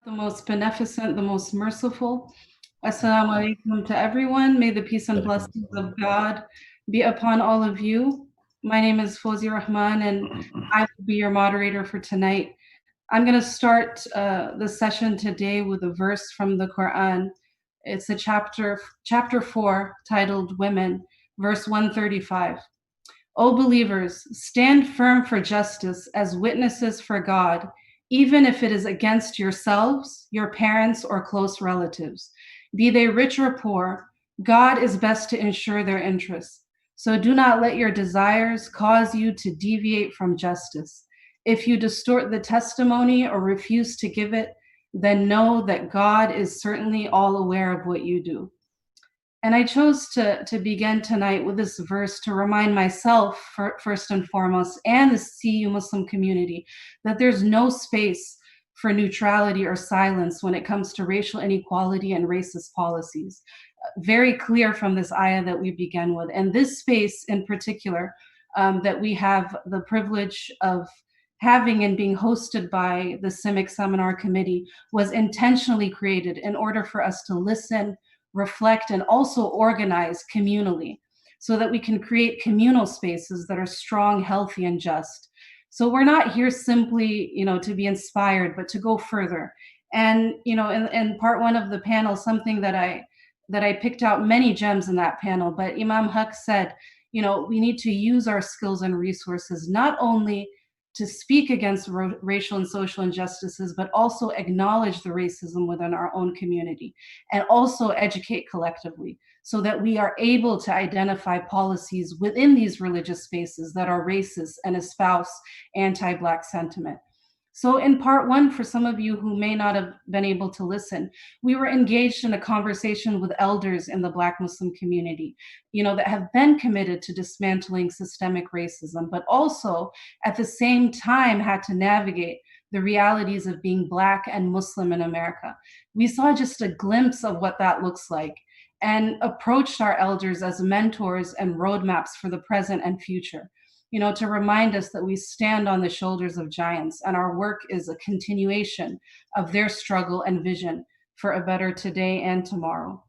The most beneficent, the most merciful. Assalamu alaikum to everyone. May the peace and Alaikum blessings assalam. of God be upon all of you. My name is Fauzia Rahman, and I will be your moderator for tonight. I'm going to start the session today with a verse from the Quran. It's a chapter 4, titled Women, verse 135. O believers, stand firm for justice as witnesses for God, even if it is against yourselves, your parents, or close relatives. Be they rich or poor, God is best to ensure their interests. So do not let your desires cause you to deviate from justice. If you distort the testimony or refuse to give it, then know that God is certainly all aware of what you do. And I chose to begin tonight with this verse to remind myself, first and foremost, and the CU Muslim community, that there's no space for neutrality or silence when it comes to racial inequality and racist policies. Very clear from this ayah that we begin with. And this space in particular, that we have the privilege of having and being hosted by the CIMIC Seminar Committee, was intentionally created in order for us to listen, reflect, and also organize communally so that we can create communal spaces that are strong, healthy, and just. So we're not here simply, to be inspired, but to go further. And, in part one of the panel, something that I picked out many gems in that panel, but Imam Haq said, we need to use our skills and resources not only to speak against racial and social injustices, but also acknowledge the racism within our own community and also educate collectively so that we are able to identify policies within these religious spaces that are racist and espouse anti-Black sentiment. So, in part one, for some of you who may not have been able to listen, we were engaged in a conversation with elders in the Black Muslim community, that have been committed to dismantling systemic racism, but also at the same time had to navigate the realities of being Black and Muslim in America. We saw just a glimpse of what that looks like and approached our elders as mentors and roadmaps for the present and future, to remind us that we stand on the shoulders of giants and our work is a continuation of their struggle and vision for a better today and tomorrow.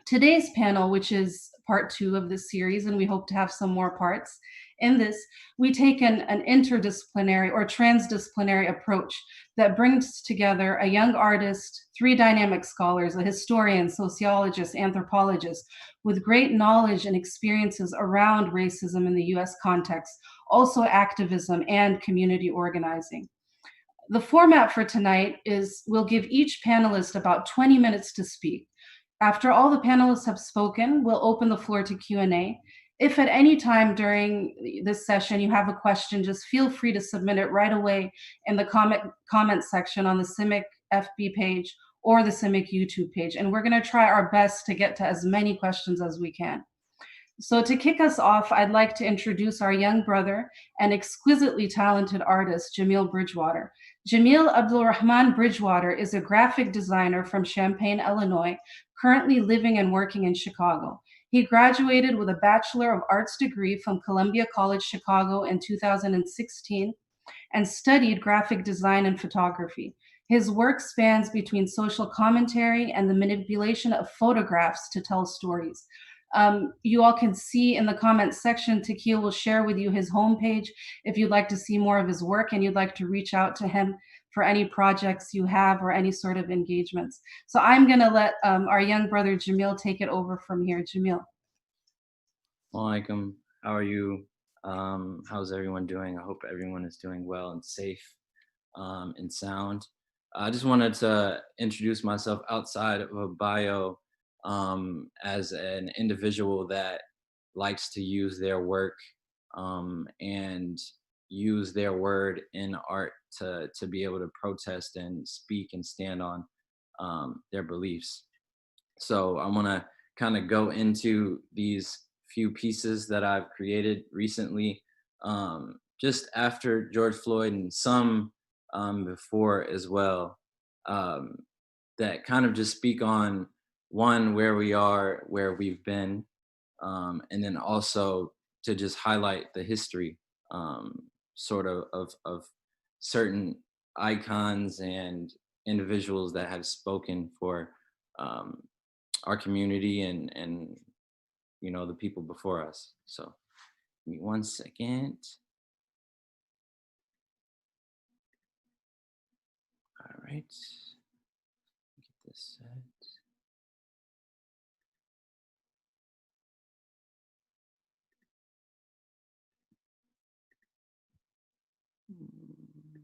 Today's panel, which is part two of this series, and we hope to have some more parts in this, we take an interdisciplinary or transdisciplinary approach that brings together a young artist, three dynamic scholars, a historian, sociologist, anthropologist, with great knowledge and experiences around racism in the US context, also activism and community organizing. The format for tonight is we'll give each panelist about 20 minutes to speak. After all the panelists have spoken, we'll open the floor to Q&A. If at any time during this session you have a question, just feel free to submit it right away in the comment section on the CIMIC FB page or the CIMIC YouTube page. And we're going to try our best to get to as many questions as we can. So to kick us off, I'd like to introduce our young brother and exquisitely talented artist, Jamil Bridgewater. Jamil Abdulrahman Bridgewater is a graphic designer from Champaign, Illinois, currently living and working in Chicago. He graduated with a Bachelor of Arts degree from Columbia College Chicago in 2016 and studied graphic design and photography. His work spans between social commentary and the manipulation of photographs to tell stories. You all can see in the comments section, Takil will share with you his homepage if you'd like to see more of his work and you'd like to reach out to him for any projects you have or any sort of engagements. So I'm going to let our young brother Jamil take it over from here. Jamil. Alaikum. How are you? How's everyone doing? I hope everyone is doing well and safe and sound. I just wanted to introduce myself outside of a bio as an individual that likes to use their work and use their word in art to be able to protest and speak and stand on their beliefs. So I want to kind of go into these few pieces that I've created recently, just after George Floyd and some before as well, um, that kind of just speak on one, where we are, where we've been, and then also to just highlight the history, sort of certain icons and individuals that have spoken for um, our community and the people before us. So give me 1 second. All right, get this set. Mm,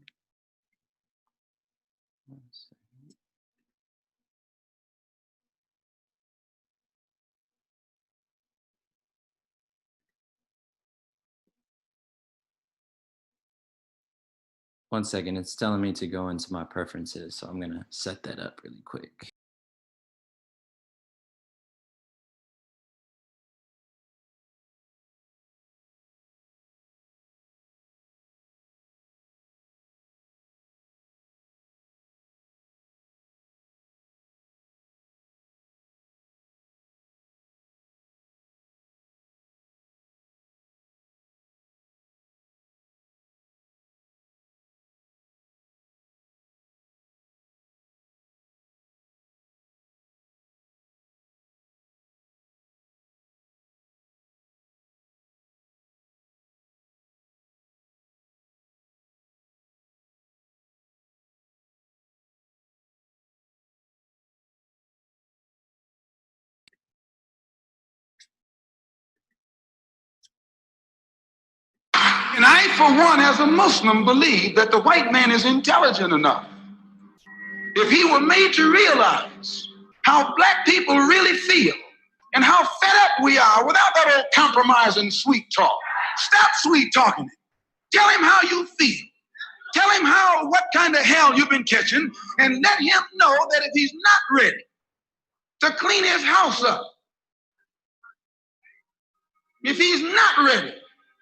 1 second. One second, it's telling me to go into my preferences, so I'm gonna set that up really quick. And I, for one, as a Muslim, believe that the white man is intelligent enough. If he were made to realize how black people really feel and how fed up we are without that old compromising sweet talk. Stop sweet talking it. Tell him how you feel. Tell him what kind of hell you've been catching, and let him know that if he's not ready to clean his house up, if he's not ready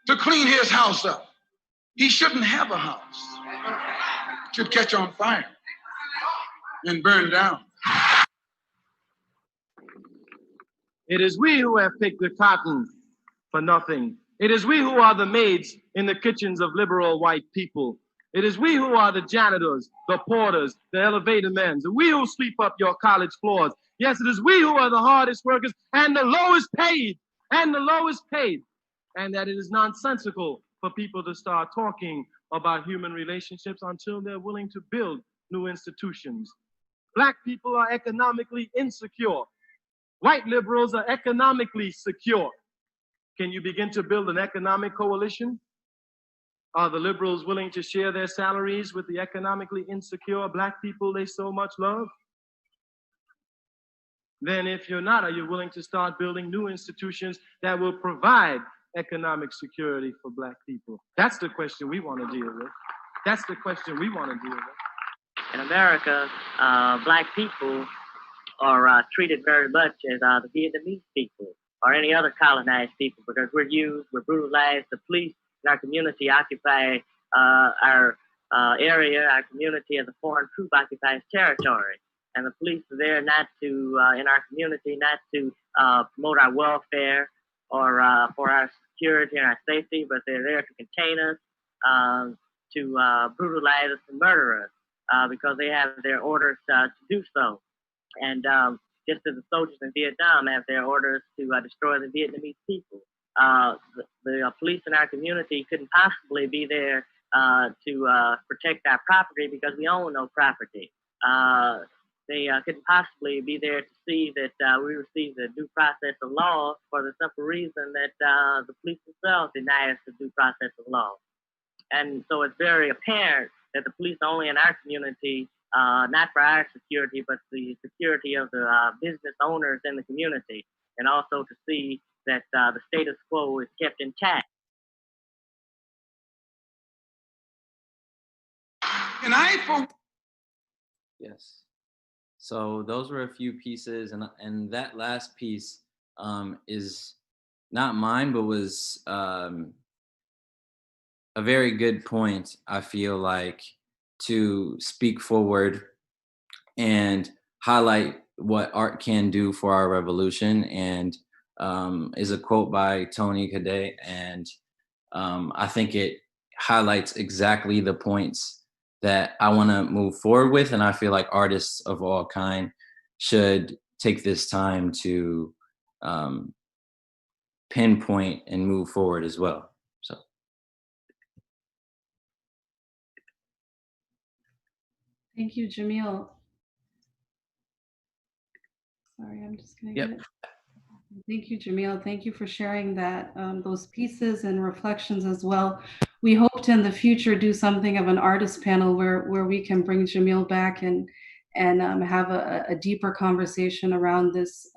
to clean his house up, he shouldn't have a house. It should catch on fire and burn down. It is we who have picked the cotton for nothing. It is we who are the maids in the kitchens of liberal white people. It is we who are the janitors, the porters, the elevator men. We who sweep up your college floors. Yes, it is we who are the hardest workers and the lowest paid, and the lowest paid. And that it is nonsensical for people to start talking about human relationships until they're willing to build new institutions. Black people are economically insecure. White liberals are economically secure. Can you begin to build an economic coalition? Are the liberals willing to share their salaries with the economically insecure black people they so much love? Then if you're not, are you willing to start building new institutions that will provide economic security for black people? That's the question we want to deal with. That's the question we want to deal with. In America, black people are treated very much as the Vietnamese people or any other colonized people because we're used, we're brutalized. The police in our community occupy our area, our community as a foreign troop occupies territory. And the police are there not to, in our community, not to promote our welfare or for our security and our safety, but they're there to contain us, to brutalize us and murder us because they have their orders to do so. And just as the soldiers in Vietnam have their orders to destroy the Vietnamese people. The police in our community couldn't possibly be there to protect our property because we own no property. They couldn't possibly be there to see that we receive the due process of law for the simple reason that the police themselves deny us the due process of law. And so it's very apparent that the police are only in our community, not for our security, but the security of the business owners in the community, and also to see that the status quo is kept intact. And Yes. So those were a few pieces, and that last piece is not mine, but was a very good point. I feel like to speak forward and highlight what art can do for our revolution, and is a quote by Tony Cadet, and I think it highlights exactly the points that I want to move forward with. And I feel like artists of all kind should take this time to um, pinpoint and move forward as well. So, Thank you, Jamil. Sorry, I'm just gonna get it. Thank you, Jamil. Thank you for sharing that, those pieces and reflections as well. We hope to in the future do something of an artist panel where we can bring Jamil back and have a deeper conversation around this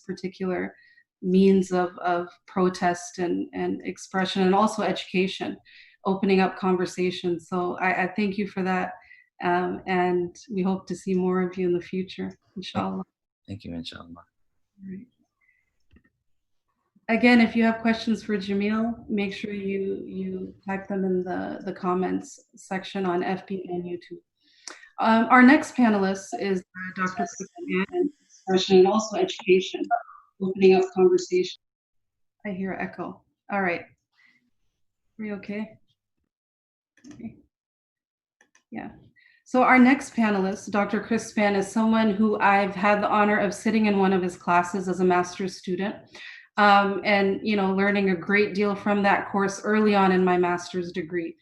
particular means of protest and expression, and also education, opening up conversations. So I thank you for that, and we hope to see more of you in the future, inshallah. thank you, inshallah. Right. Again, if you have questions for Jamil, make sure you type them in the comments section on FB and YouTube. Our next panelist is Dr. Christian, expression and also education, opening up conversation. I hear echo. All right. Are we okay? Okay. Yeah. So our next panelist, Dr. Chris Spann, is someone who I've had the honor of sitting in one of his classes as a master's student. And learning a great deal from that course early on in my master's degree.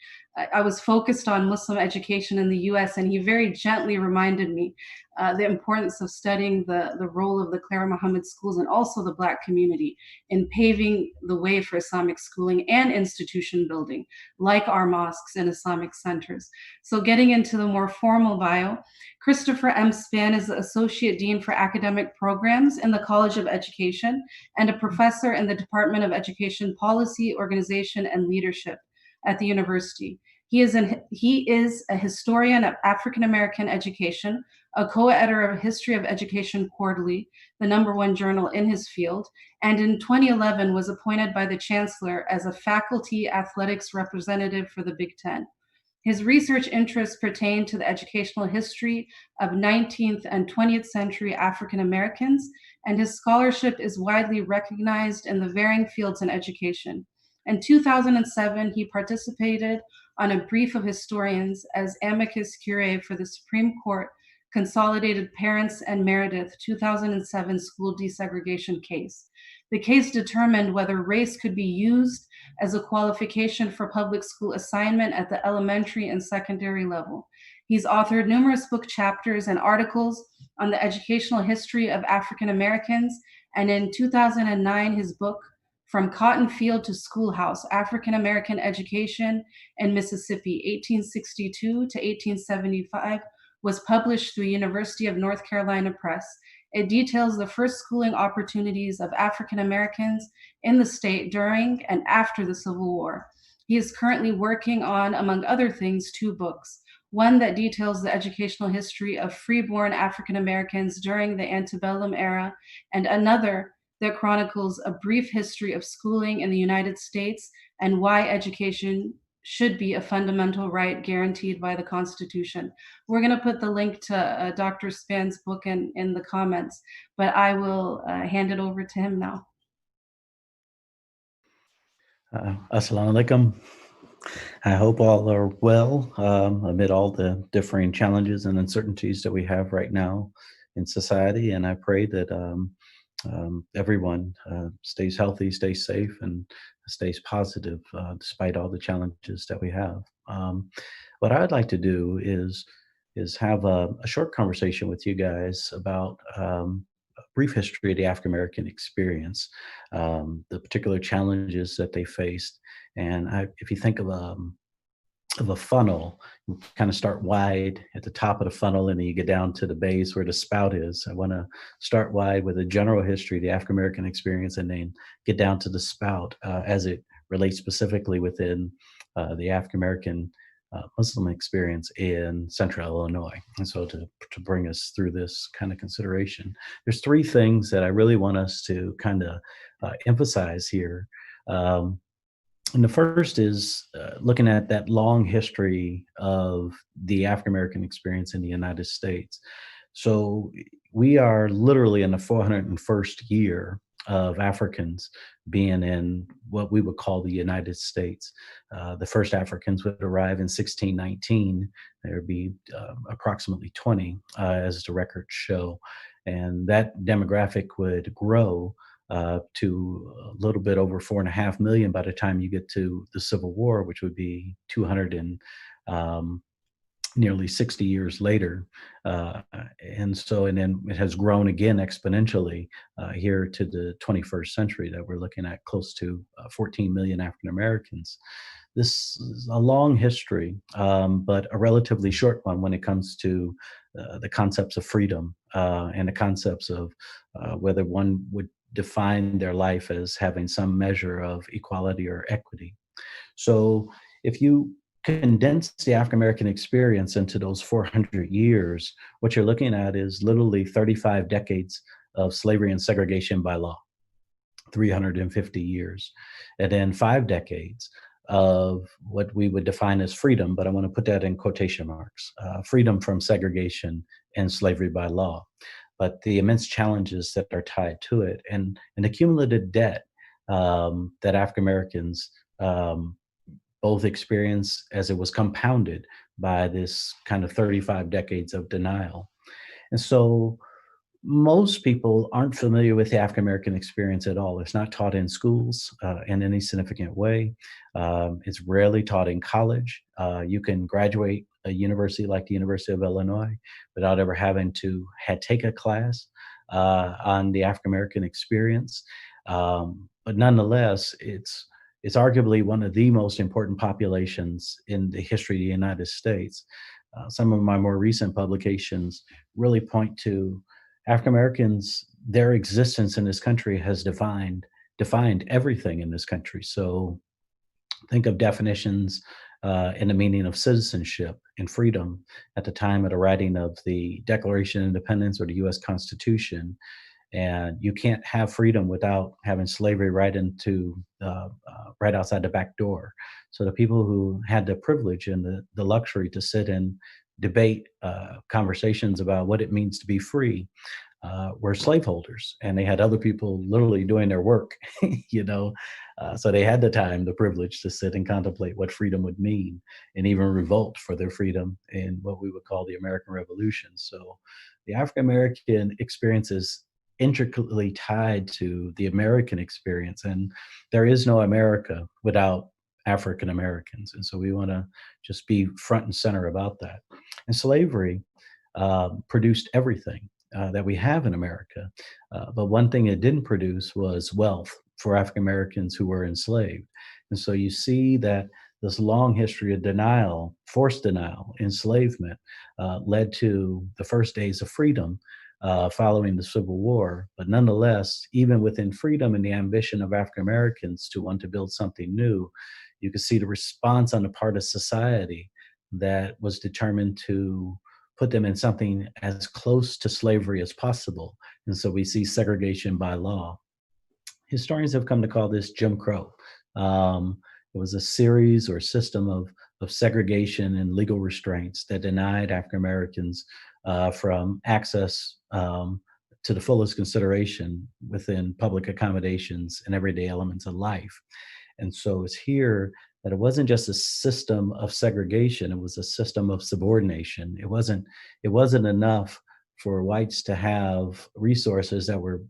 I was focused on Muslim education in the US, and he very gently reminded me the importance of studying the role of the Clara Muhammad schools and also the Black community in paving the way for Islamic schooling and institution building, like our mosques and Islamic centers. So getting into the more formal bio, Christopher M. Spann is the Associate Dean for Academic Programs in the College of Education and a professor in the Department of Education Policy, Organization, and Leadership at the university. He is a historian of African American education, a co-editor of History of Education Quarterly, the #1 journal in his field, and in 2011 was appointed by the Chancellor as a faculty athletics representative for the Big Ten. His research interests pertain to the educational history of 19th and 20th century African Americans, and his scholarship is widely recognized in the varying fields in education. In 2007, he participated on a brief of historians as amicus curiae for the Supreme Court Consolidated Parents and Meredith 2007 school desegregation case. The case determined whether race could be used as a qualification for public school assignment at the elementary and secondary level. He's authored numerous book chapters and articles on the educational history of African Americans, and in 2009, his book, From Cotton Field to Schoolhouse, African American Education in Mississippi, 1862 to 1875, was published through University of North Carolina Press. It details the first schooling opportunities of African Americans in the state during and after the Civil War. He is currently working on, among other things, 2 books. One that details the educational history of freeborn African Americans during the antebellum era, and another that chronicles a brief history of schooling in the United States and why education should be a fundamental right guaranteed by the Constitution. We're going to put the link to Dr. Spann's book in the comments, but I will hand it over to him now. Assalamu alaikum. I hope all are well amid all the differing challenges and uncertainties that we have right now in society. And I pray that everyone stays healthy, stays safe, and stays positive despite all the challenges that we have. What I'd like to do is have a short conversation with you guys about a brief history of the African American experience, the particular challenges that they faced. And if you think of a funnel, you kind of start wide at the top of the funnel and then you get down to the base where the spout is. I want to start wide with a general history of the African American experience and then get down to the spout as it relates specifically within the African American Muslim experience in Central Illinois. And so to bring us through this kind of consideration, there's 3 things that I really want us to kind of emphasize here. And the first is looking at that long history of the African American experience in the United States. So we are literally in the 401st year of Africans being in what we would call the United States. The first Africans would arrive in 1619. There would be approximately 20, as the records show. And that demographic would grow to a little bit over 4.5 million by the time you get to the Civil War, which would be 200 and nearly 60 years later. And then it has grown again exponentially here to the 21st century that we're looking at close to 14 million African Americans. This is a long history, but a relatively short one when it comes to the concepts of freedom and the concepts of whether one would define their life as having some measure of equality or equity. So if you condense the African American experience into those 400 years, what you're looking at is literally 35 decades of slavery and segregation by law, 350 years, and then 5 decades of what we would define as freedom, but I want to put that in quotation marks, freedom from segregation and slavery by law. But the immense challenges that are tied to it and the cumulative debt that African Americans both experience as it was compounded by this kind of 35 decades of denial. And so most people aren't familiar with the African American experience at all. It's not taught in schools in any significant way. It's rarely taught in college. You can graduate a university like the University of Illinois without ever having to take a class on the African American experience. But nonetheless, it's arguably one of the most important populations in the history of the United States. Some of my more recent publications really point to African Americans, their existence in this country has defined everything in this country. So think of definitions in the meaning of citizenship and freedom at the time of the writing of the Declaration of Independence or the U.S. Constitution. And you can't have freedom without having slavery right outside the back door. So the people who had the privilege and the luxury to sit and debate conversations about what it means to be free were slaveholders, and they had other people literally doing their work, so they had the time, the privilege to sit and contemplate what freedom would mean and even revolt for their freedom in what we would call the American Revolution. So the African American experience is intricately tied to the American experience, and there is no America without African Americans. And so we want to just be front and center about that. And slavery produced everything that we have in America. But one thing it didn't produce was wealth for African Americans who were enslaved. And so you see that this long history of denial, forced denial, enslavement, led to the first days of freedom following the Civil War. But nonetheless, even within freedom and the ambition of African Americans to want to build something new, you could see the response on the part of society that was determined to put them in something as close to slavery as possible. And so we see segregation by law. Historians have come to call this Jim Crow. It was a series or system of segregation and legal restraints that denied African Americans from access to the fullest consideration within public accommodations and everyday elements of life. And so it's here that it wasn't just a system of segregation, it was a system of subordination. It wasn't enough for whites to have resources that were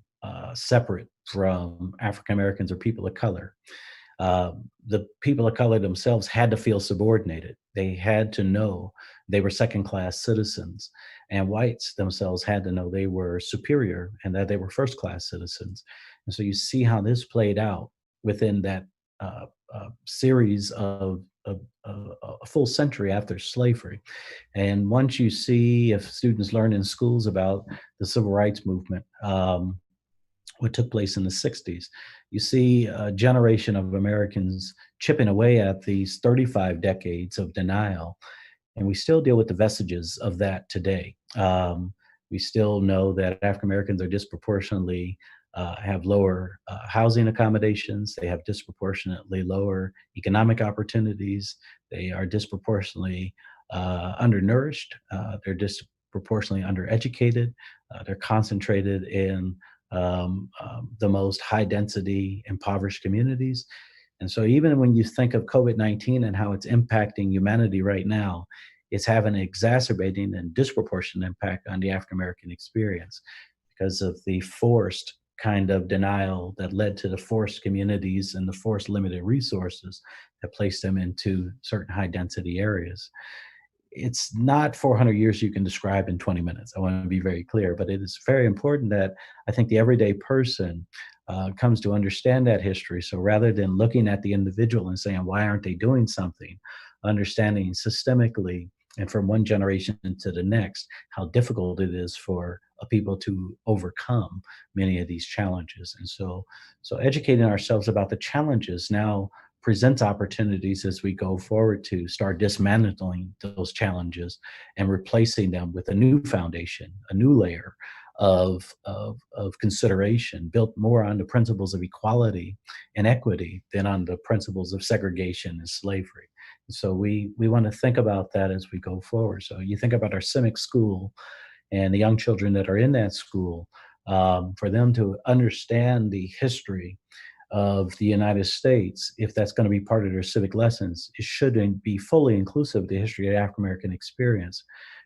separate from African Americans or people of color. The people of color themselves had to feel subordinated. They had to know they were second-class citizens, and whites themselves had to know they were superior and that they were first-class citizens. And so you see how this played out within that series of a full century after slavery. And once you see, if students learn in schools about the civil rights movement, what took place in the 60s, you see a generation of Americans chipping away at these 35 decades of denial. And we still deal with the vestiges of that today. We still know that African Americans are disproportionately have lower housing accommodations. They have disproportionately lower economic opportunities. They are disproportionately undernourished. They're disproportionately undereducated. They're concentrated in the most high density impoverished communities. And so even when you think of COVID-19 and how it's impacting humanity right now, it's having an exacerbating and disproportionate impact on the African American experience because of the forced kind of denial that led to the forced communities and the forced limited resources that placed them into certain high density areas. It's not 400 years you can describe in 20 minutes. I want to be very clear, but it is very important that I think the everyday person comes to understand that history. So rather than looking at the individual and saying, why aren't they doing something? Understanding systemically and from one generation to the next, how difficult it is for people to overcome many of these challenges. And so educating ourselves about the challenges now presents opportunities as we go forward to start dismantling those challenges and replacing them with a new foundation, a new layer of consideration built more on the principles of equality and equity than on the principles of segregation and slavery. So we want to think about that as we go forward. So you think about our civic school and the young children that are in that school, for them to understand the history of the United States, if that's going to be part of their civic lessons, it shouldn't be fully inclusive of the history of the African American experience.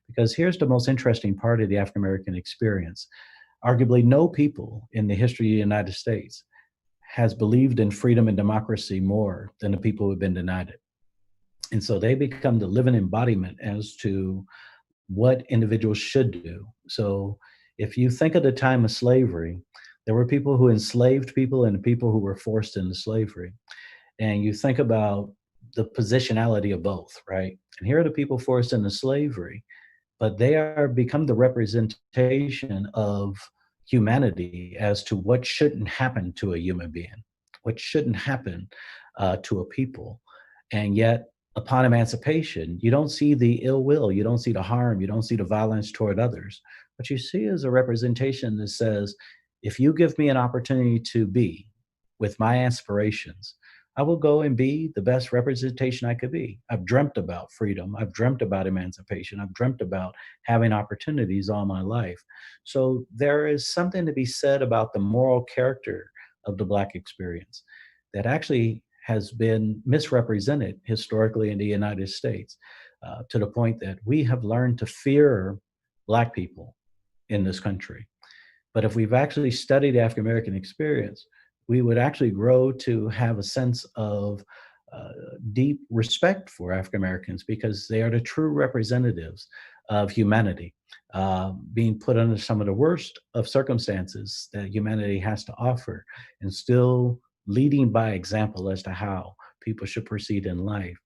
Because here's the most interesting part of the African American experience. Arguably, no people in the history of the United States has believed in freedom and democracy more than the people who have been denied it. And so they become the living embodiment as to what individuals should do. So if you think of the time of slavery, there were people who enslaved people and people who were forced into slavery. And you think about the positionality of both, right? And here are the people forced into slavery, but they are become the representation of humanity as to what shouldn't happen to a human being, what shouldn't happen to a people. And yet, upon emancipation, you don't see the ill will, you don't see the harm, you don't see the violence toward others. What you see is a representation that says, if you give me an opportunity to be with my aspirations, I will go and be the best representation I could be. I've dreamt about freedom. I've dreamt about emancipation. I've dreamt about having opportunities all my life. So there is something to be said about the moral character of the Black experience that actually has been misrepresented historically in the United States, to the point that we have learned to fear Black people in this country. But if we've actually studied the African American experience, we would actually grow to have a sense of deep respect for African Americans because they are the true representatives of humanity, being put under some of the worst of circumstances that humanity has to offer, and still leading by example as to how people should proceed in life.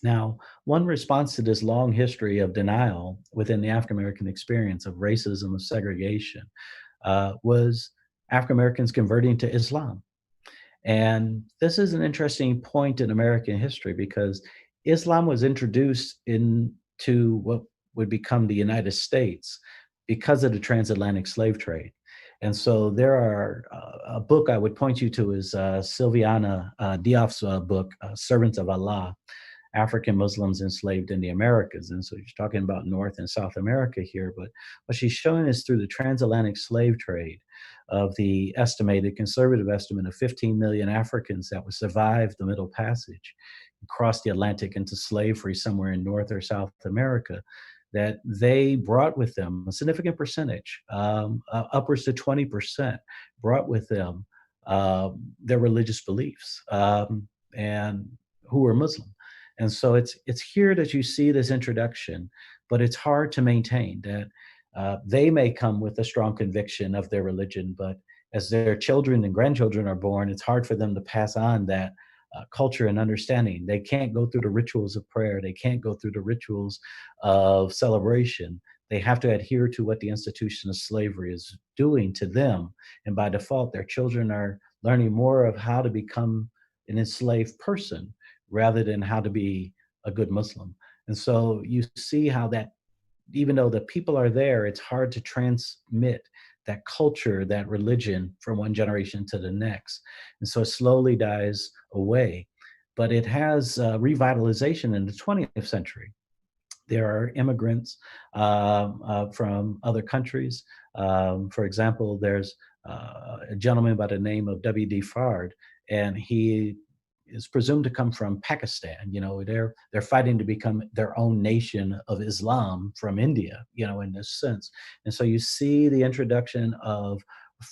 Now, one response to this long history of denial within the African American experience of racism, of segregation, was African Americans converting to Islam. And this is an interesting point in American history because Islam was introduced into what would become the United States because of the transatlantic slave trade. And so there are a book I would point you to is Sylviana Diaf's book, Servants of Allah, African Muslims enslaved in the Americas. And so she's talking about North and South America here, but what she's showing is through the transatlantic slave trade of the estimated conservative estimate of 15 million Africans that would survive the Middle Passage and cross the Atlantic into slavery somewhere in North or South America, that they brought with them a significant percentage, upwards to 20%, brought with them their religious beliefs, and who were Muslim. And so it's here that you see this introduction, but it's hard to maintain that they may come with a strong conviction of their religion, but as their children and grandchildren are born, it's hard for them to pass on that culture and understanding. They can't go through the rituals of prayer. They can't go through the rituals of celebration. They have to adhere to what the institution of slavery is doing to them. And by default, their children are learning more of how to become an enslaved person rather than how to be a good Muslim. And so you see how that, even though the people are there, it's hard to transmit that culture, that religion from one generation to the next. And so it slowly dies away. But it has revitalization in the 20th century. There are immigrants from other countries. For example, there's a gentleman by the name of W.D. Fard, and he is presumed to come from Pakistan. You know, they're fighting to become their own nation of Islam from India, you know, in this sense. And so you see the introduction of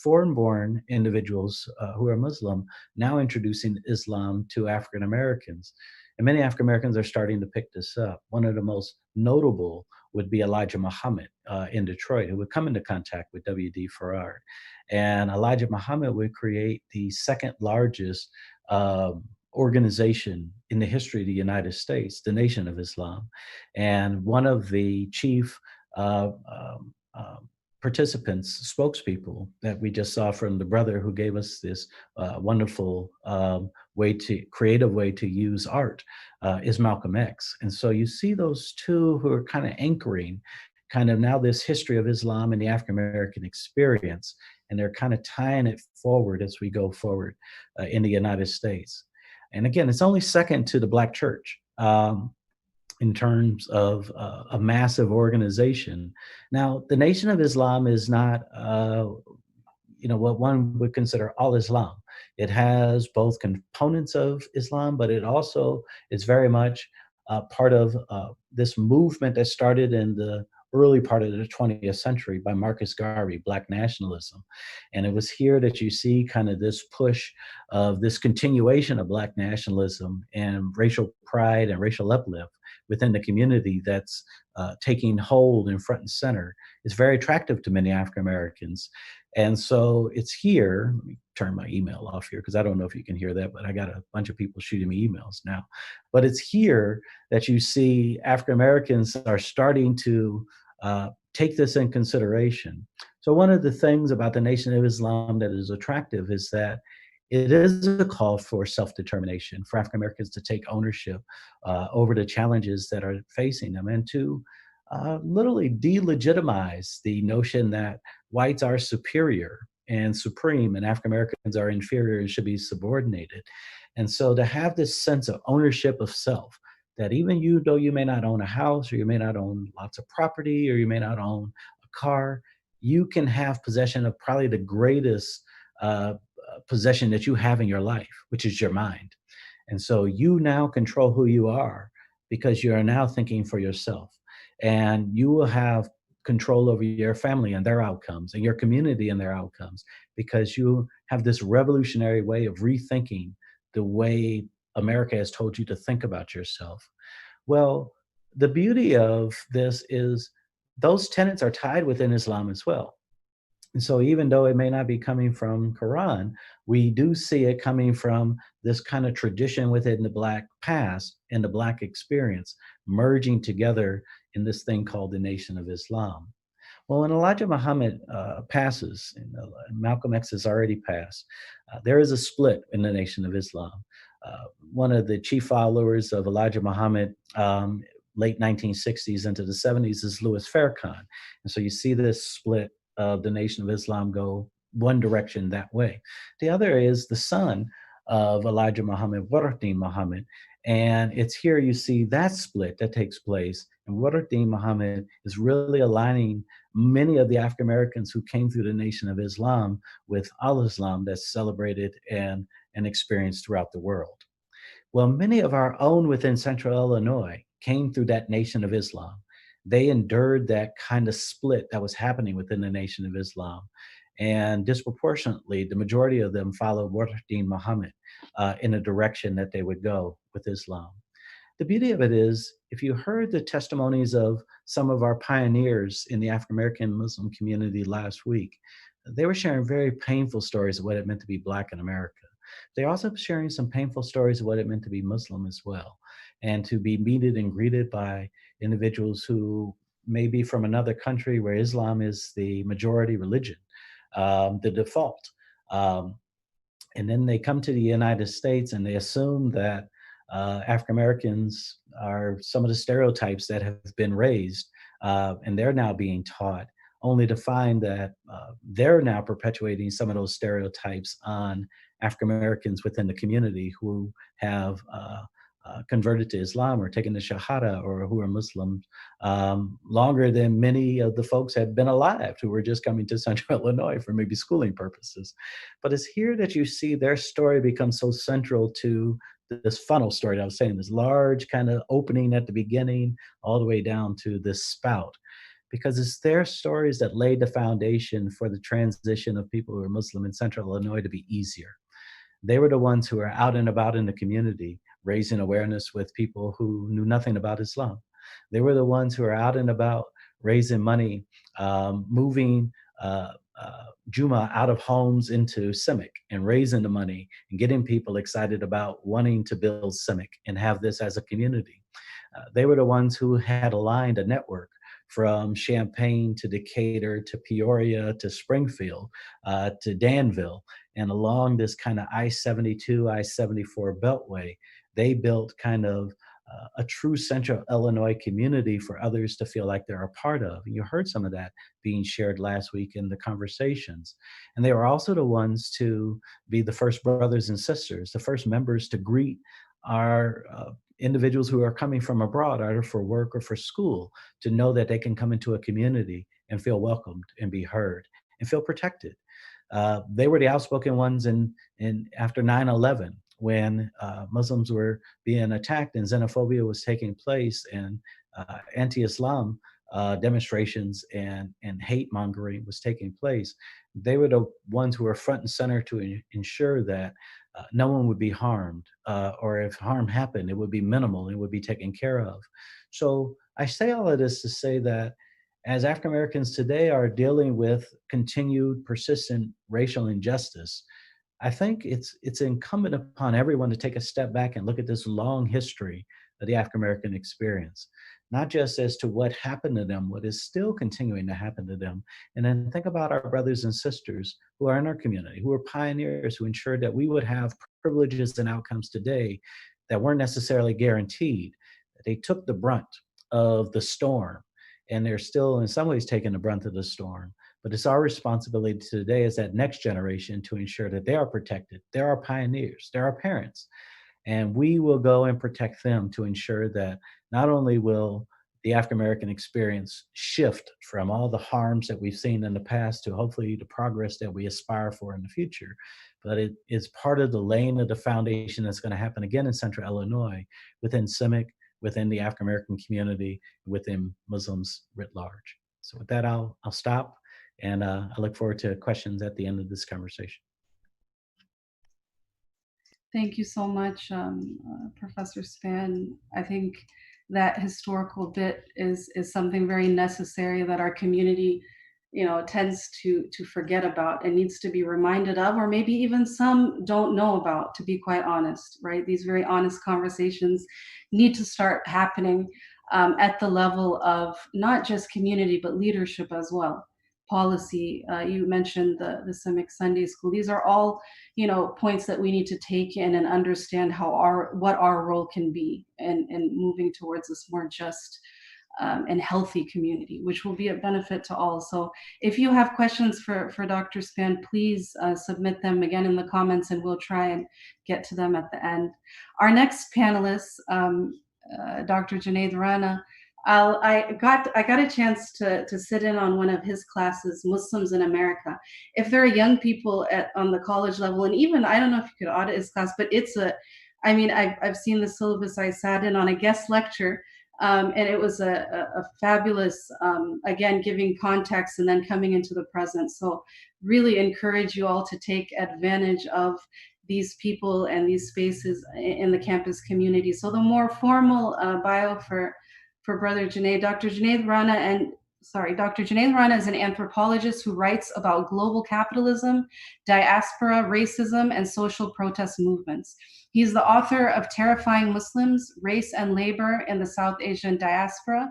foreign-born individuals who are Muslim now introducing Islam to African Americans. And many African Americans are starting to pick this up. One of the most notable would be Elijah Muhammad in Detroit, who would come into contact with W.D. Farrar. And Elijah Muhammad would create the second largest organization in the history of the United States, the Nation of Islam. And one of the chief participants, spokespeople that we just saw from the brother who gave us this wonderful creative way to use art is Malcolm X. And so you see those two who are kind of anchoring kind of now this history of Islam and the African American experience, and they're kind of tying it forward as we go forward in the United States. And again, it's only second to the Black church in terms of a massive organization. Now, the Nation of Islam is not, what one would consider all Islam. It has both components of Islam, but it also is very much part of this movement that started in the early part of the 20th century by Marcus Garvey, Black nationalism. And it was here that you see kind of this push of this continuation of Black nationalism and racial pride and racial uplift within the community that's taking hold in front and center. It's very attractive to many African Americans. And so it's here, let me turn my email off here because I don't know if you can hear that, but I got a bunch of people shooting me emails now. But it's here that you see African Americans are starting to take this in consideration. So one of the things about the Nation of Islam that is attractive is that it is a call for self-determination, for African Americans to take ownership over the challenges that are facing them, and to literally delegitimize the notion that whites are superior and supreme and African Americans are inferior and should be subordinated. And so to have this sense of ownership of self, that even you, though you may not own a house or you may not own lots of property or you may not own a car, you can have possession of probably the greatest possession that you have in your life, which is your mind. And so you now control who you are because you are now thinking for yourself. And you will have control over your family and their outcomes and your community and their outcomes because you have this revolutionary way of rethinking the way America has told you to think about yourself. Well, the beauty of this is those tenets are tied within Islam as well. And so even though it may not be coming from Quran, we do see it coming from this kind of tradition within the Black past and the Black experience merging together in this thing called the Nation of Islam. Well, when Elijah Muhammad passes, and Malcolm X has already passed, there is a split in the Nation of Islam. One of the chief followers of Elijah Muhammad, late 1960s into the 70s, is Louis Farrakhan. And so you see this split of the Nation of Islam go one direction that way. The other is the son of Elijah Muhammad, Waruddin Muhammad. And it's here you see that split that takes place. And Waruddin Muhammad is really aligning many of the African Americans who came through the Nation of Islam with Al-Islam that's celebrated and experienced throughout the world. Well, many of our own within Central Illinois came through that Nation of Islam. They endured that kind of split that was happening within the Nation of Islam. And disproportionately, the majority of them followed Waruddin Muhammad in a direction that they would go with Islam. The beauty of it is, if you heard the testimonies of some of our pioneers in the African-American Muslim community last week, they were sharing very painful stories of what it meant to be Black in America. They're also sharing some painful stories of what it meant to be Muslim as well, and to be meted and greeted by individuals who may be from another country where Islam is the majority religion, the default. And then they come to the United States and they assume that African Americans are some of the stereotypes that have been raised, and they're now being taught, only to find that they're now perpetuating some of those stereotypes on African Americans within the community who have converted to Islam or taken the Shahada or who are Muslims longer than many of the folks had been alive who were just coming to Central Illinois for maybe schooling purposes. But it's here that you see their story become so central to this funnel story that I was saying, this large kind of opening at the beginning all the way down to this spout. Because it's their stories that laid the foundation for the transition of people who are Muslim in Central Illinois to be easier. They were the ones who were out and about in the community, raising awareness with people who knew nothing about Islam. They were the ones who were out and about raising money, moving Juma out of homes into Civic and raising the money and getting people excited about wanting to build Civic and have this as a community. They were the ones who had aligned a network from Champaign to Decatur to Peoria to Springfield to Danville. And along this kind of I-72, I-74 beltway, they built kind of a true Central Illinois community for others to feel like they're a part of. And you heard some of that being shared last week in the conversations. And they were also the ones to be the first brothers and sisters, the first members to greet our individuals who are coming from abroad, either for work or for school, to know that they can come into a community and feel welcomed and be heard and feel protected. They were the outspoken ones in after 9/11, when Muslims were being attacked and xenophobia was taking place and anti-Islam demonstrations and hate mongering was taking place. They were the ones who were front and center to ensure that no one would be harmed, or if harm happened, it would be minimal, it would be taken care of. So I say all of this to say that as African Americans today are dealing with continued persistent racial injustice, I think it's incumbent upon everyone to take a step back and look at this long history of the African American experience, not just as to what happened to them, what is still continuing to happen to them, and then think about our brothers and sisters who are in our community, who are pioneers, who ensured that we would have privileges and outcomes today that weren't necessarily guaranteed. They took the brunt of the storm, and they're still in some ways taking the brunt of the storm. But it's our responsibility today as that next generation to ensure that they are protected. They're our pioneers, they're our parents. And we will go and protect them to ensure that not only will the African American experience shift from all the harms that we've seen in the past to hopefully the progress that we aspire for in the future, but it is part of the laying of the foundation that's going to happen again in Central Illinois, within CIMIC, within the African American community, within Muslims writ large. So with that, I'll stop. And I look forward to questions at the end of this conversation. Thank you so much, Professor Span. I think that historical bit is something very necessary that our community, tends to forget about and needs to be reminded of, or maybe even some don't know about, to be quite honest, right? These very honest conversations need to start happening at the level of not just community, but leadership as well. Policy, you mentioned the Civic Sunday School. These are all, points that we need to take in and understand what our role can be in moving towards this more just and healthy community, which will be a benefit to all. So if you have questions for Dr. Span, please submit them again in the comments, and we'll try and get to them at the end. Our next panelist, Dr. Junaid Rana, I got a chance to sit in on one of his classes, Muslims in America. If there are young people on the college level, and even, I don't know if you could audit his class, but I've seen the syllabus. I sat in on a guest lecture, and it was a fabulous, again, giving context and then coming into the present. So really encourage you all to take advantage of these people and these spaces in the campus community. So the more formal bio for Brother Junaid, Dr. Junaid Rana is an anthropologist who writes about global capitalism, diaspora, racism, and social protest movements. He's the author of Terrifying Muslims, Race and Labor in the South Asian Diaspora,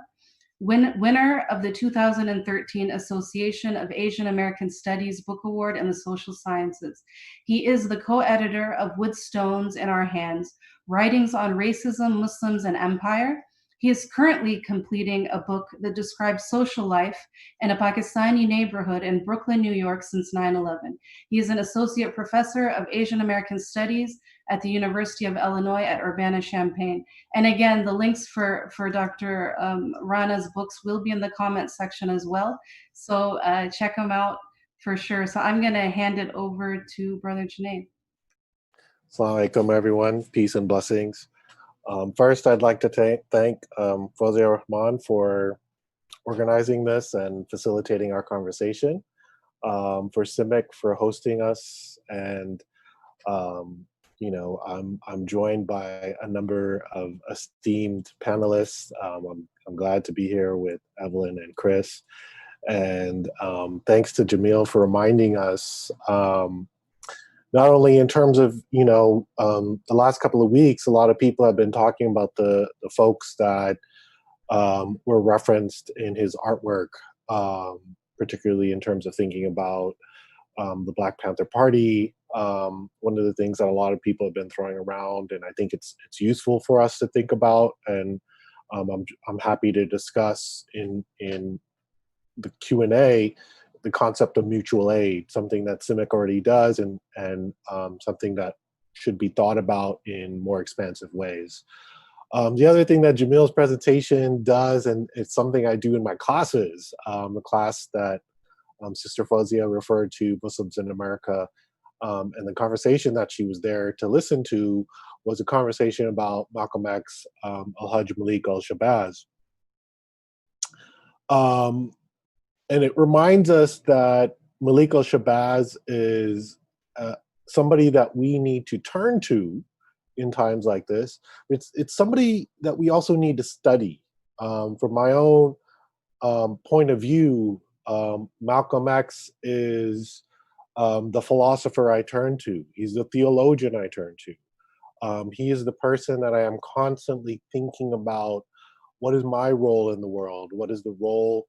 winner of the 2013 Association of Asian American Studies Book Award in the Social Sciences. He is the co-editor of Wood Stones in Our Hands, Writings on Racism, Muslims, and Empire, He is currently completing a book that describes social life in a Pakistani neighborhood in Brooklyn, New York since 9/11. He is an associate professor of Asian American Studies at the University of Illinois at Urbana-Champaign. And again, the links for Dr. Rana's books will be in the comments section as well. So check them out for sure. So I'm going to hand it over to Brother Junaid. Assalamu alaikum, everyone. Peace and blessings. First, I'd like to thank Fauzia Rahman for organizing this and facilitating our conversation, for CIMIC for hosting us, and I'm joined by a number of esteemed panelists. I'm glad to be here with Evelyn and Chris, and thanks to Jamil for reminding us. Not only in terms of, the last couple of weeks, a lot of people have been talking about the folks that were referenced in his artwork, particularly in terms of thinking about the Black Panther Party. One of the things that a lot of people have been throwing around, and I think it's useful for us to think about, and I'm happy to discuss in the Q&A, the concept of mutual aid, something that CIMIC already does, and something that should be thought about in more expansive ways. The other thing that Jamil's presentation does, and it's something I do in my classes, the class that Sister Fauzia referred to, Muslims in America, and the conversation that she was there to listen to was a conversation about Malcolm X, Al-Hajj Malik al-Shabazz. And it reminds us that Malik al-Shabazz is somebody that we need to turn to in times like this. It's somebody that we also need to study. From my own point of view, Malcolm X is the philosopher I turn to. He's the theologian I turn to. He is the person that I am constantly thinking about, what is my role in the world? What is the role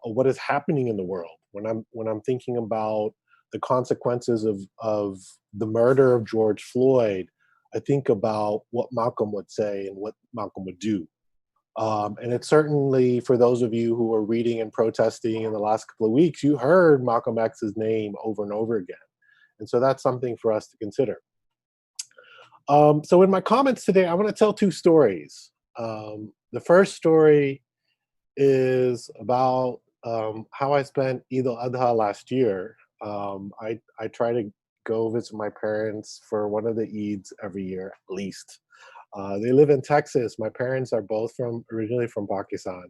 what is happening in the world? When I'm thinking about the consequences of the murder of George Floyd, I think about what Malcolm would say and what Malcolm would do. And it's certainly, for those of you who were reading and protesting in the last couple of weeks, you heard Malcolm X's name over and over again. And so that's something for us to consider. So in my comments today, I want to tell two stories. The first story is about how I spent Eid al-Adha last year. I try to go visit my parents for one of the Eids every year, at least. They live in Texas. My parents are both originally from Pakistan.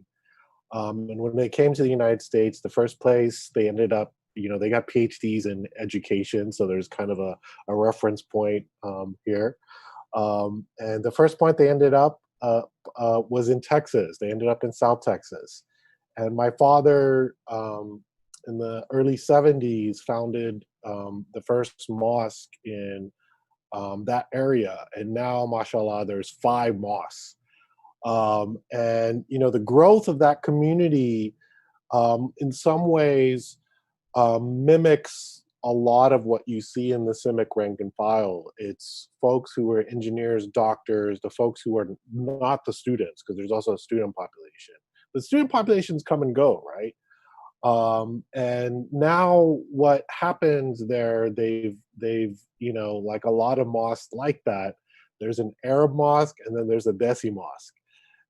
And when they came to the United States, the first place they ended up, they got PhDs in education, so there's kind of a reference point here. And the first point they ended up was in Texas. They ended up in South Texas. And my father, in the early 70s, founded the first mosque in that area. And now, mashallah, there's 5 mosques. And, the growth of that community in some ways mimics a lot of what you see in the CIMIC rank and file. It's folks who are engineers, doctors, the folks who are not the students, because there's also a student population. The student populations come and go, right? And now what happens there, they've like a lot of mosques like that, there's an Arab mosque and then there's a Desi mosque.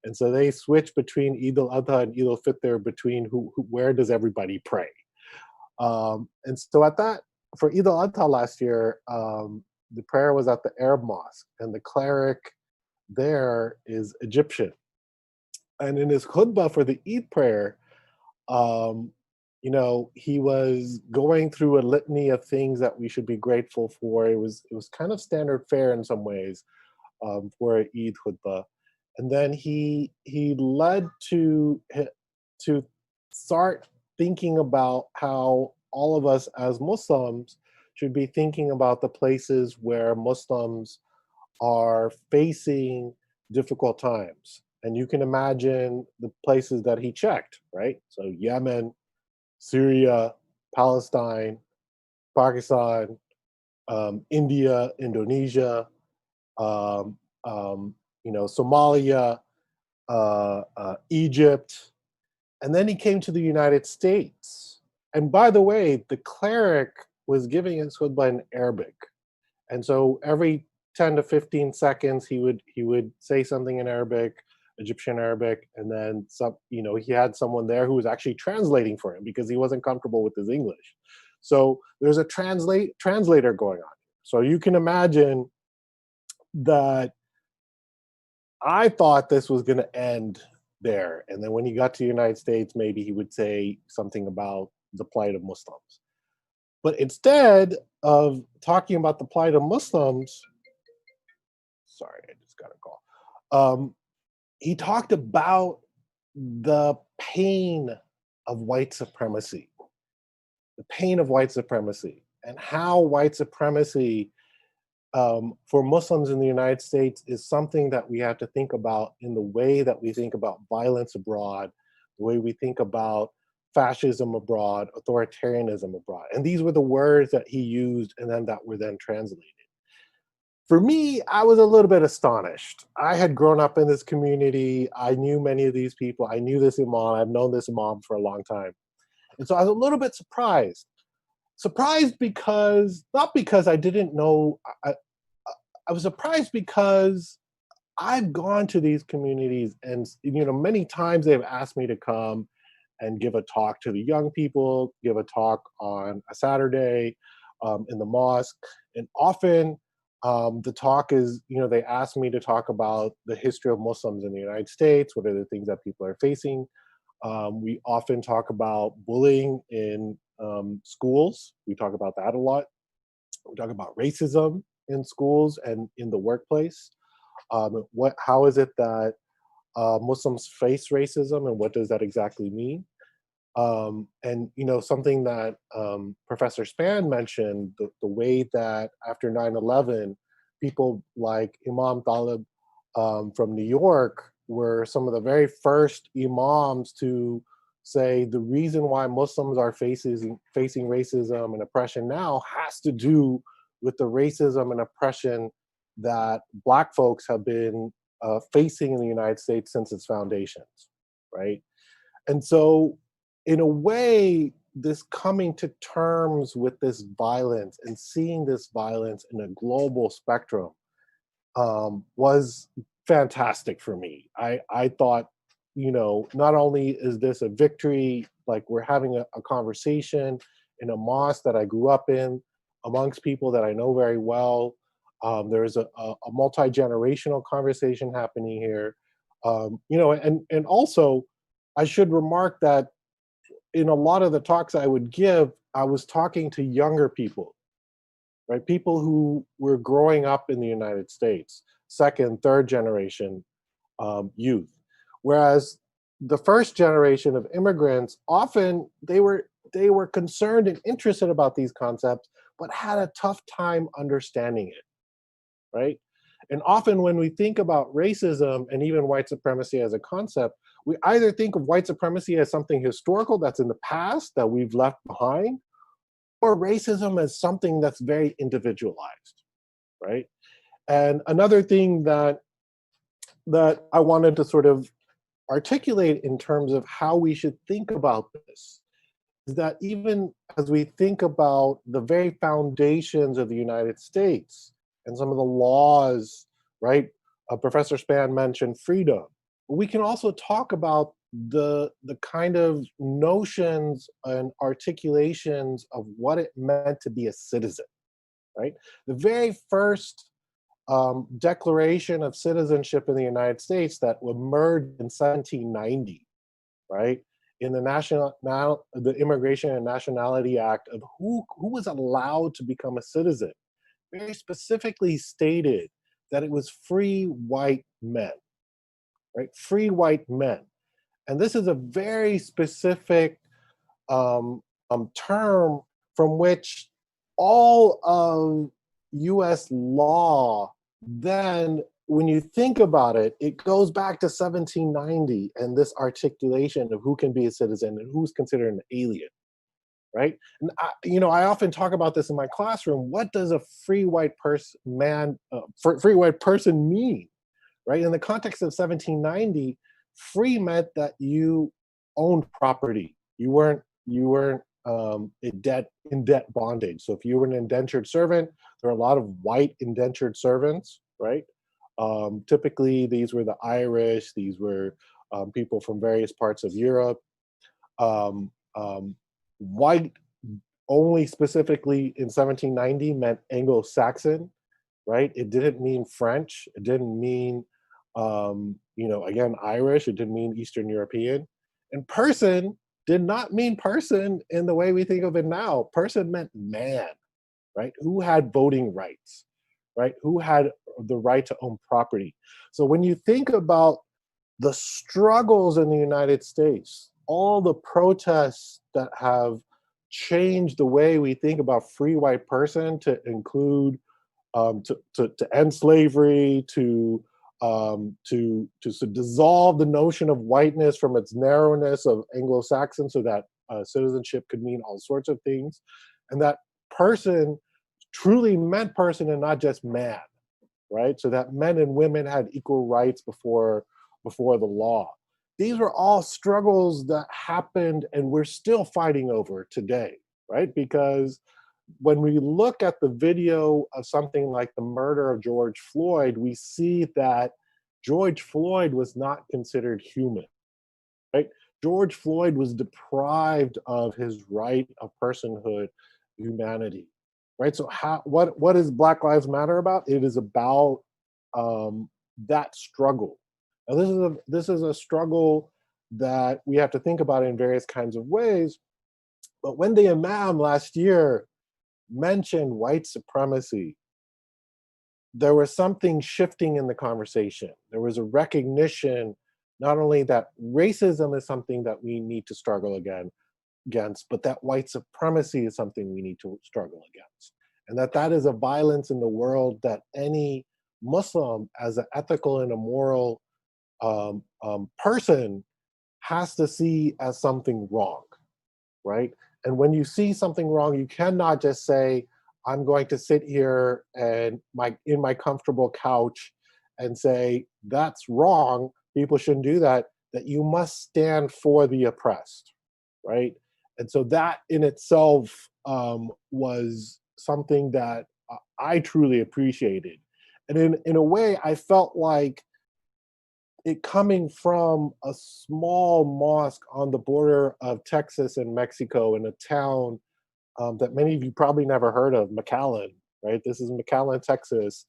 And so they switch between Eid al-Adha and Eid al-Fitr, between where does everybody pray? And so for Eid al-Adha last year, the prayer was at the Arab mosque, and the cleric there is Egyptian. And in his khutbah for the Eid prayer, he was going through a litany of things that we should be grateful for. It was kind of standard fare in some ways for an Eid khutbah. And then he led to start thinking about how all of us as Muslims should be thinking about the places where Muslims are facing difficult times. And you can imagine the places that he checked, right? So Yemen, Syria, Palestine, Pakistan, India, Indonesia, Somalia, Egypt, and then he came to the United States. And by the way, the cleric was giving his khutbah in Arabic. And so every 10 to 15 seconds, he would say something in Arabic, Egyptian Arabic, and then he had someone there who was actually translating for him because he wasn't comfortable with his English. So there's a translator going on. So you can imagine that I thought this was going to end there. And then when he got to the United States, maybe he would say something about the plight of Muslims. But instead of talking about the plight of Muslims, sorry, I just got a call. He talked about the pain of white supremacy, and how white supremacy for Muslims in the United States is something that we have to think about in the way that we think about violence abroad, the way we think about fascism abroad, authoritarianism abroad. And these were the words that he used and then that were then translated. For me, I was a little bit astonished. I had grown up in this community. I knew many of these people. I knew this imam. I've known this imam for a long time. And so I was a little bit surprised. Surprised because, not because I didn't know, I was surprised because I've gone to these communities and, many times they've asked me to come and give a talk to the young people, give a talk on a Saturday in the mosque. And often the talk is, they ask me to talk about the history of Muslims in the United States, what are the things that people are facing. We often talk about bullying in schools. We talk about that a lot. We talk about racism in schools and in the workplace. How is it that Muslims face racism, and what does that exactly mean? And something that Professor Span mentioned, the way that after 9/11, people like Imam Talib from New York were some of the very first imams to say the reason why Muslims are facing racism and oppression now has to do with the racism and oppression that Black folks have been facing in the United States since its foundations, right? And so, in a way, this coming to terms with this violence and seeing this violence in a global spectrum was fantastic for me. I thought, not only is this a victory, like we're having a conversation in a mosque that I grew up in amongst people that I know very well. There's a multi-generational conversation happening here. And also, I should remark that in a lot of the talks I would give, I was talking to younger people, right? People who were growing up in the United States, second, third generation youth. Whereas the first generation of immigrants, often they were concerned and interested about these concepts, but had a tough time understanding it, right? And often when we think about racism and even white supremacy as a concept, we either think of white supremacy as something historical that's in the past that we've left behind, or racism as something that's very individualized, right? And another thing that I wanted to sort of articulate in terms of how we should think about this is that even as we think about the very foundations of the United States and some of the laws, right? Professor Span mentioned freedom. We can also talk about the kind of notions and articulations of what it meant to be a citizen, right? The very first declaration of citizenship in the United States that emerged in 1790, right? In the Immigration and Nationality Act of who was allowed to become a citizen, very specifically stated that it was free white men, right? Free white men. And this is a very specific term from which all of US law, then when you think about it, it goes back to 1790 and this articulation of who can be a citizen and who's considered an alien, right? And I often talk about this in my classroom. What does a free white person mean, right? In the context of 1790, free meant that you owned property. You weren't in debt bondage. So if you were an indentured servant, there are a lot of white indentured servants, right? Typically, these were the Irish. These were people from various parts of Europe. Um, White only specifically in 1790 meant Anglo-Saxon, right? It didn't mean French. It didn't mean, again, Irish. It didn't mean Eastern European. And person did not mean person in the way we think of it now. Person meant man, right? Who had voting rights, right? Who had the right to own property. So when you think about the struggles in the United States, all the protests that have changed the way we think about free white person to include to end slavery, to dissolve the notion of whiteness from its narrowness of Anglo-Saxon, so that citizenship could mean all sorts of things, and that person truly meant person and not just man, right? So that men and women had equal rights before the law. These were all struggles that happened and we're still fighting over today, right? Because when we look at the video of something like the murder of George Floyd, we see that George Floyd was not considered human, right? George Floyd was deprived of his right of personhood, humanity, right? So what is Black Lives Matter about? It is about that struggle. Now this is a struggle that we have to think about in various kinds of ways. But when the Imam last year mentioned white supremacy, there was something shifting in the conversation. There was a recognition not only that racism is something that we need to struggle against, but that white supremacy is something we need to struggle against. And that is a violence in the world that any Muslim, as an ethical and a moral person, has to see as something wrong, right? And when you see something wrong, you cannot just say, I'm going to sit here and in my comfortable couch and say, that's wrong, people shouldn't do that, that you must stand for the oppressed, right? And so that in itself was something that I truly appreciated. And in a way, I felt like it coming from a small mosque on the border of Texas and Mexico in a town that many of you probably never heard of, McAllen, right? This is McAllen, Texas,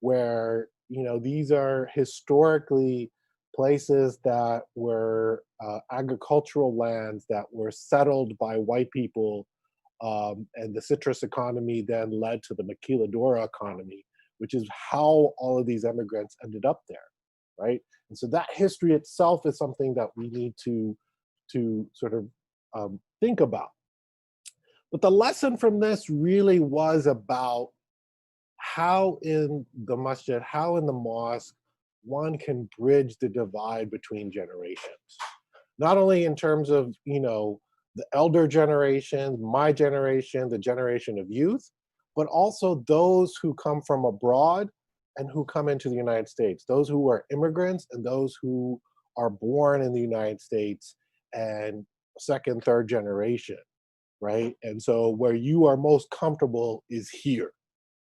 where, these are historically places that were agricultural lands that were settled by white people. And the citrus economy then led to the maquiladora economy, which is how all of these immigrants ended up there, right? And so that history itself is something that we need to sort of think about. But the lesson from this really was about how in the masjid, how in the mosque, one can bridge the divide between generations. Not only in terms of, the elder generation, my generation, the generation of youth, but also those who come from abroad and who come into the United States, those who are immigrants and those who are born in the United States and second, third generation, right? And so where you are most comfortable is here,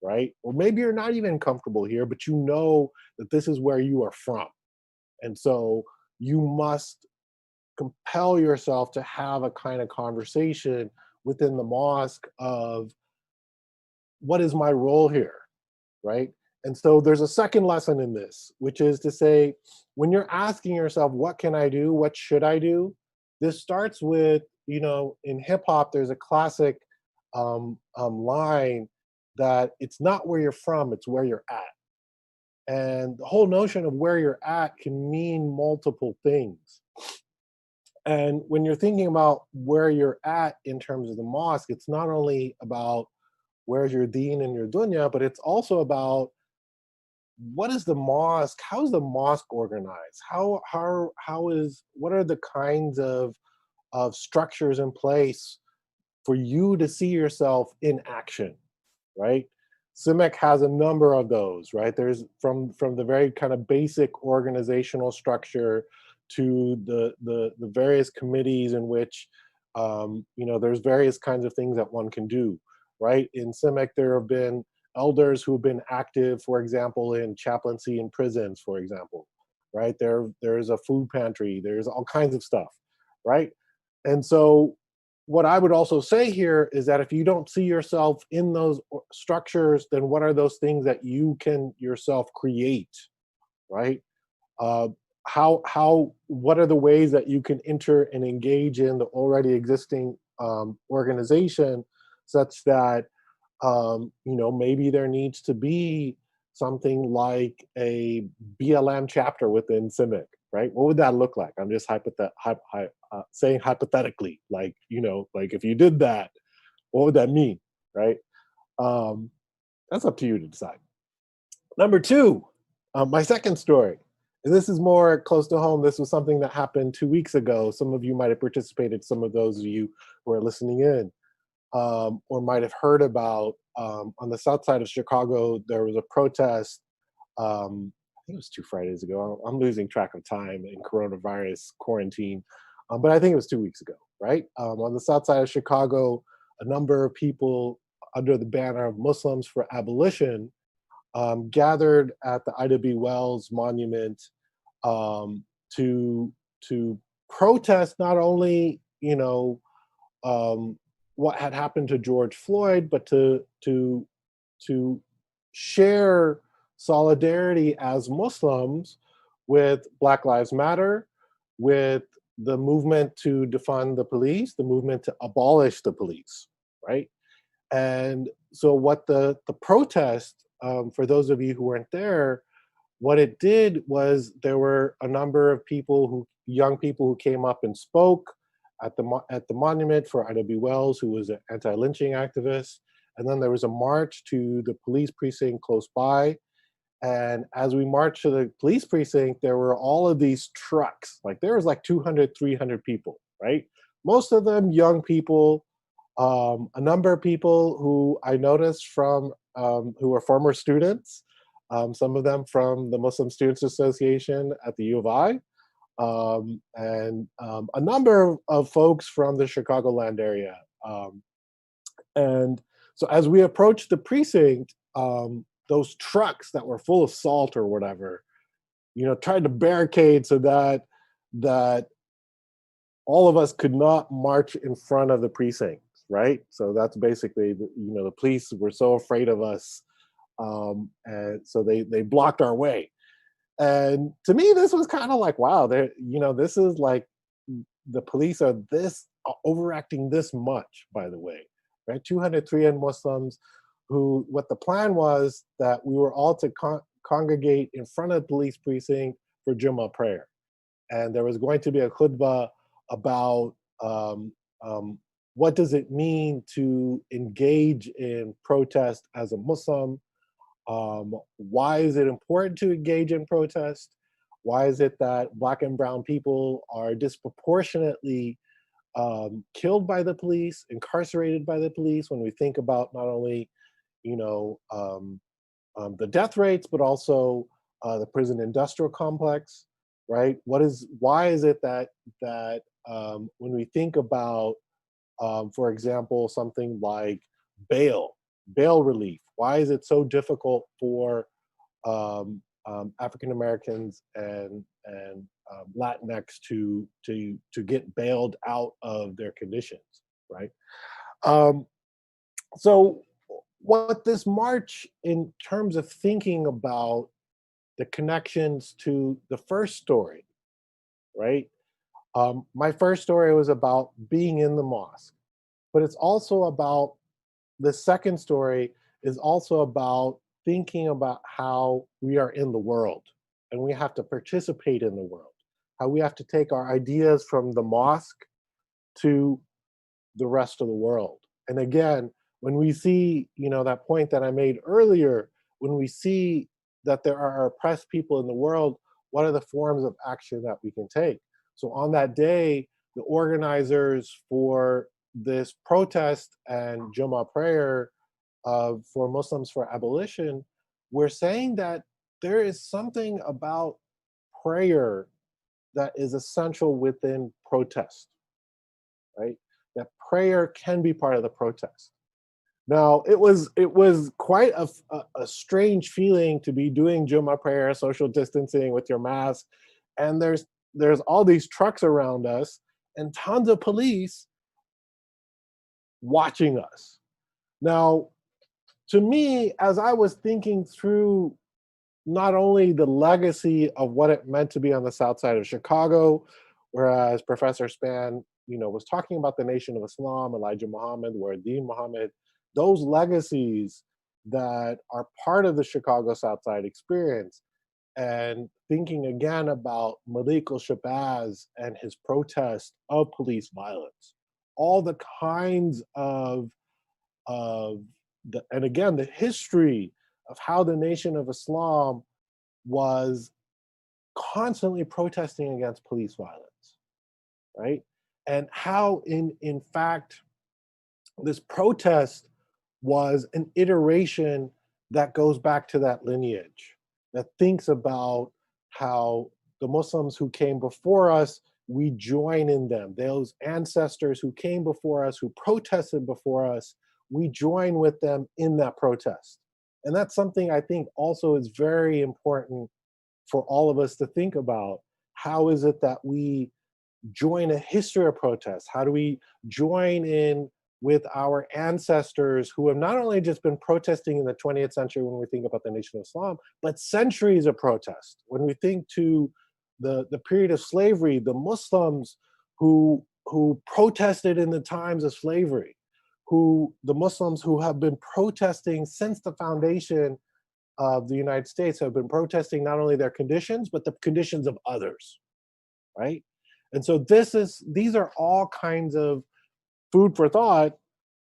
right? Or maybe you're not even comfortable here, but you know that this is where you are from. And so you must compel yourself to have a kind of conversation within the mosque of, what is my role here, right? And so there's a second lesson in this, which is to say, when you're asking yourself, what can I do? What should I do? This starts with, in hip hop, there's a classic line that it's not where you're from, it's where you're at. And the whole notion of where you're at can mean multiple things. And when you're thinking about where you're at in terms of the mosque, it's not only about where's your deen and your dunya, but it's also about what is the mosque, how is the mosque organized? What are the kinds of structures in place for you to see yourself in action, right? CIMEC has a number of those, right? There's from the very kind of basic organizational structure to the various committees in which there's various kinds of things that one can do, right? In CIMIC, there have been elders who have been active, for example, in chaplaincy in prisons, for example, right? There's a food pantry, there's all kinds of stuff, right? And so what I would also say here is that if you don't see yourself in those structures, then what are those things that you can yourself create, right? What are the ways that you can enter and engage in the already existing organization, such that maybe there needs to be something like a BLM chapter within CIMIC, right? What would that look like? I'm just saying hypothetically, like if you did that, what would that mean, right? That's up to you to decide. Number two, my second story. And this is more close to home. This was something that happened 2 weeks ago. Some of you might have participated, some of those of you who are listening in, or might have heard about on the south side of Chicago, there was a protest. I think it was 2 Fridays ago. I'm losing track of time in coronavirus quarantine, but I think it was 2 weeks ago, right? On the south side of Chicago, a number of people under the banner of Muslims for Abolition gathered at the Ida B. Wells monument to protest not only what had happened to George Floyd, but to share solidarity as Muslims with Black Lives Matter, with the movement to defund the police, the movement to abolish the police, right? And so what the protest, for those of you who weren't there, what it did was there were a number of young people who came up and spoke at the monument for Ida B. Wells, who was an anti-lynching activist. And then there was a march to the police precinct close by. And as we marched to the police precinct, there were all of these trucks. Like there was like 200, 300 people, right? Most of them young people, a number of people who I noticed who were former students, some of them from the Muslim Students Association at the U of I, and a number of folks from the Chicagoland area. And so as we approached the precinct, those trucks that were full of salt or whatever, tried to barricade so that all of us could not march in front of the precinct, right? So that's basically, the police were so afraid of us, and so they blocked our way. And to me, this was kind of like, wow, this is like the police are overacting this much, by the way, right? 200, 300 Muslims who, what the plan was that we were all to congregate in front of the police precinct for Jummah prayer. And there was going to be a khutbah about what does it mean to engage in protest as a Muslim? Why is it important to engage in protest? Why is it that Black and brown people are disproportionately killed by the police, incarcerated by the police, when we think about not only the death rates, but also the prison industrial complex, right? Why is it that when we think about, for example, something like bail relief, why is it so difficult for African Americans and Latinx to get bailed out of their conditions, right? So what this march, in terms of thinking about the connections to the first story, right? My first story was about being in the mosque, but it's also about, the second story is also about thinking about how we are in the world and we have to participate in the world, how we have to take our ideas from the mosque to the rest of the world. And again, when we see, that point that I made earlier, when we see that there are oppressed people in the world, what are the forms of action that we can take? So on that day, the organizers for this protest and Jummah prayer for Muslims for Abolition, we're saying that there is something about prayer that is essential within protest, right? That prayer can be part of the protest. Now, it was quite a strange feeling to be doing Jummah prayer, social distancing with your mask, and there's all these trucks around us and tons of police watching us. Now, to me, as I was thinking through not only the legacy of what it meant to be on the south side of Chicago, whereas Professor Span, was talking about the Nation of Islam, Elijah Muhammad, Dean Muhammad, those legacies that are part of the Chicago South Side experience, and thinking again about Malik al-Shabazz and his protest of police violence, all the kinds of and again, the history of how the Nation of Islam was constantly protesting against police violence, right? And how, in fact, this protest was an iteration that goes back to that lineage, that thinks about how the Muslims who came before us, we join in them. Those ancestors who came before us, who protested before us, we join with them in that protest. And that's something I think also is very important for all of us to think about. How is it that we join a history of protest? How do we join in with our ancestors who have not only just been protesting in the 20th century when we think about the Nation of Islam, but centuries of protest? When we think to the period of slavery, the Muslims who protested in the times of slavery, the Muslims who have been protesting since the foundation of the United States, have been protesting not only their conditions, but the conditions of others, right? And so these are all kinds of food for thought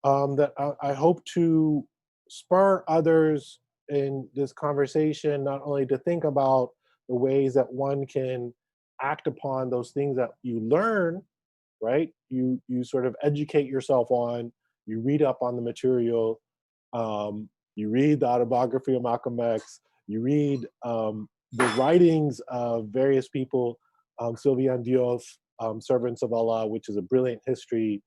that I hope to spur others in this conversation, not only to think about the ways that one can act upon those things that you learn, right? You sort of educate yourself on, you read up on the material, you read the autobiography of Malcolm X, you read the writings of various people, Sylviane Diouf, Servants of Allah, which is a brilliant history.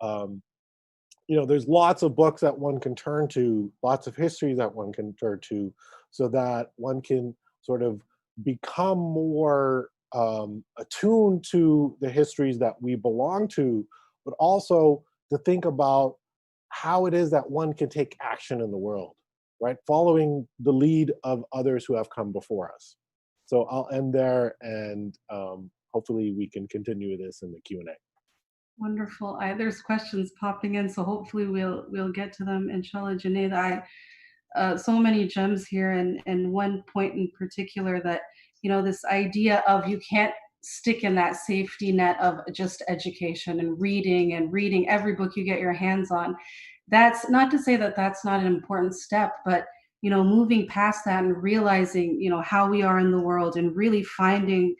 There's lots of books that one can turn to, lots of histories that one can turn to, so that one can sort of become more attuned to the histories that we belong to, but also to think about how it is that one can take action in the world, right? Following the lead of others who have come before us. So I'll end there, and hopefully we can continue this in the Q&A. Wonderful. There's questions popping in, so hopefully we'll get to them. Inshallah, Junaid, so many gems here, and one point in particular that, this idea of you can't stick in that safety net of just education and reading every book you get your hands on. That's not to say that that's not an important step, but moving past that and realizing how we are in the world, and really finding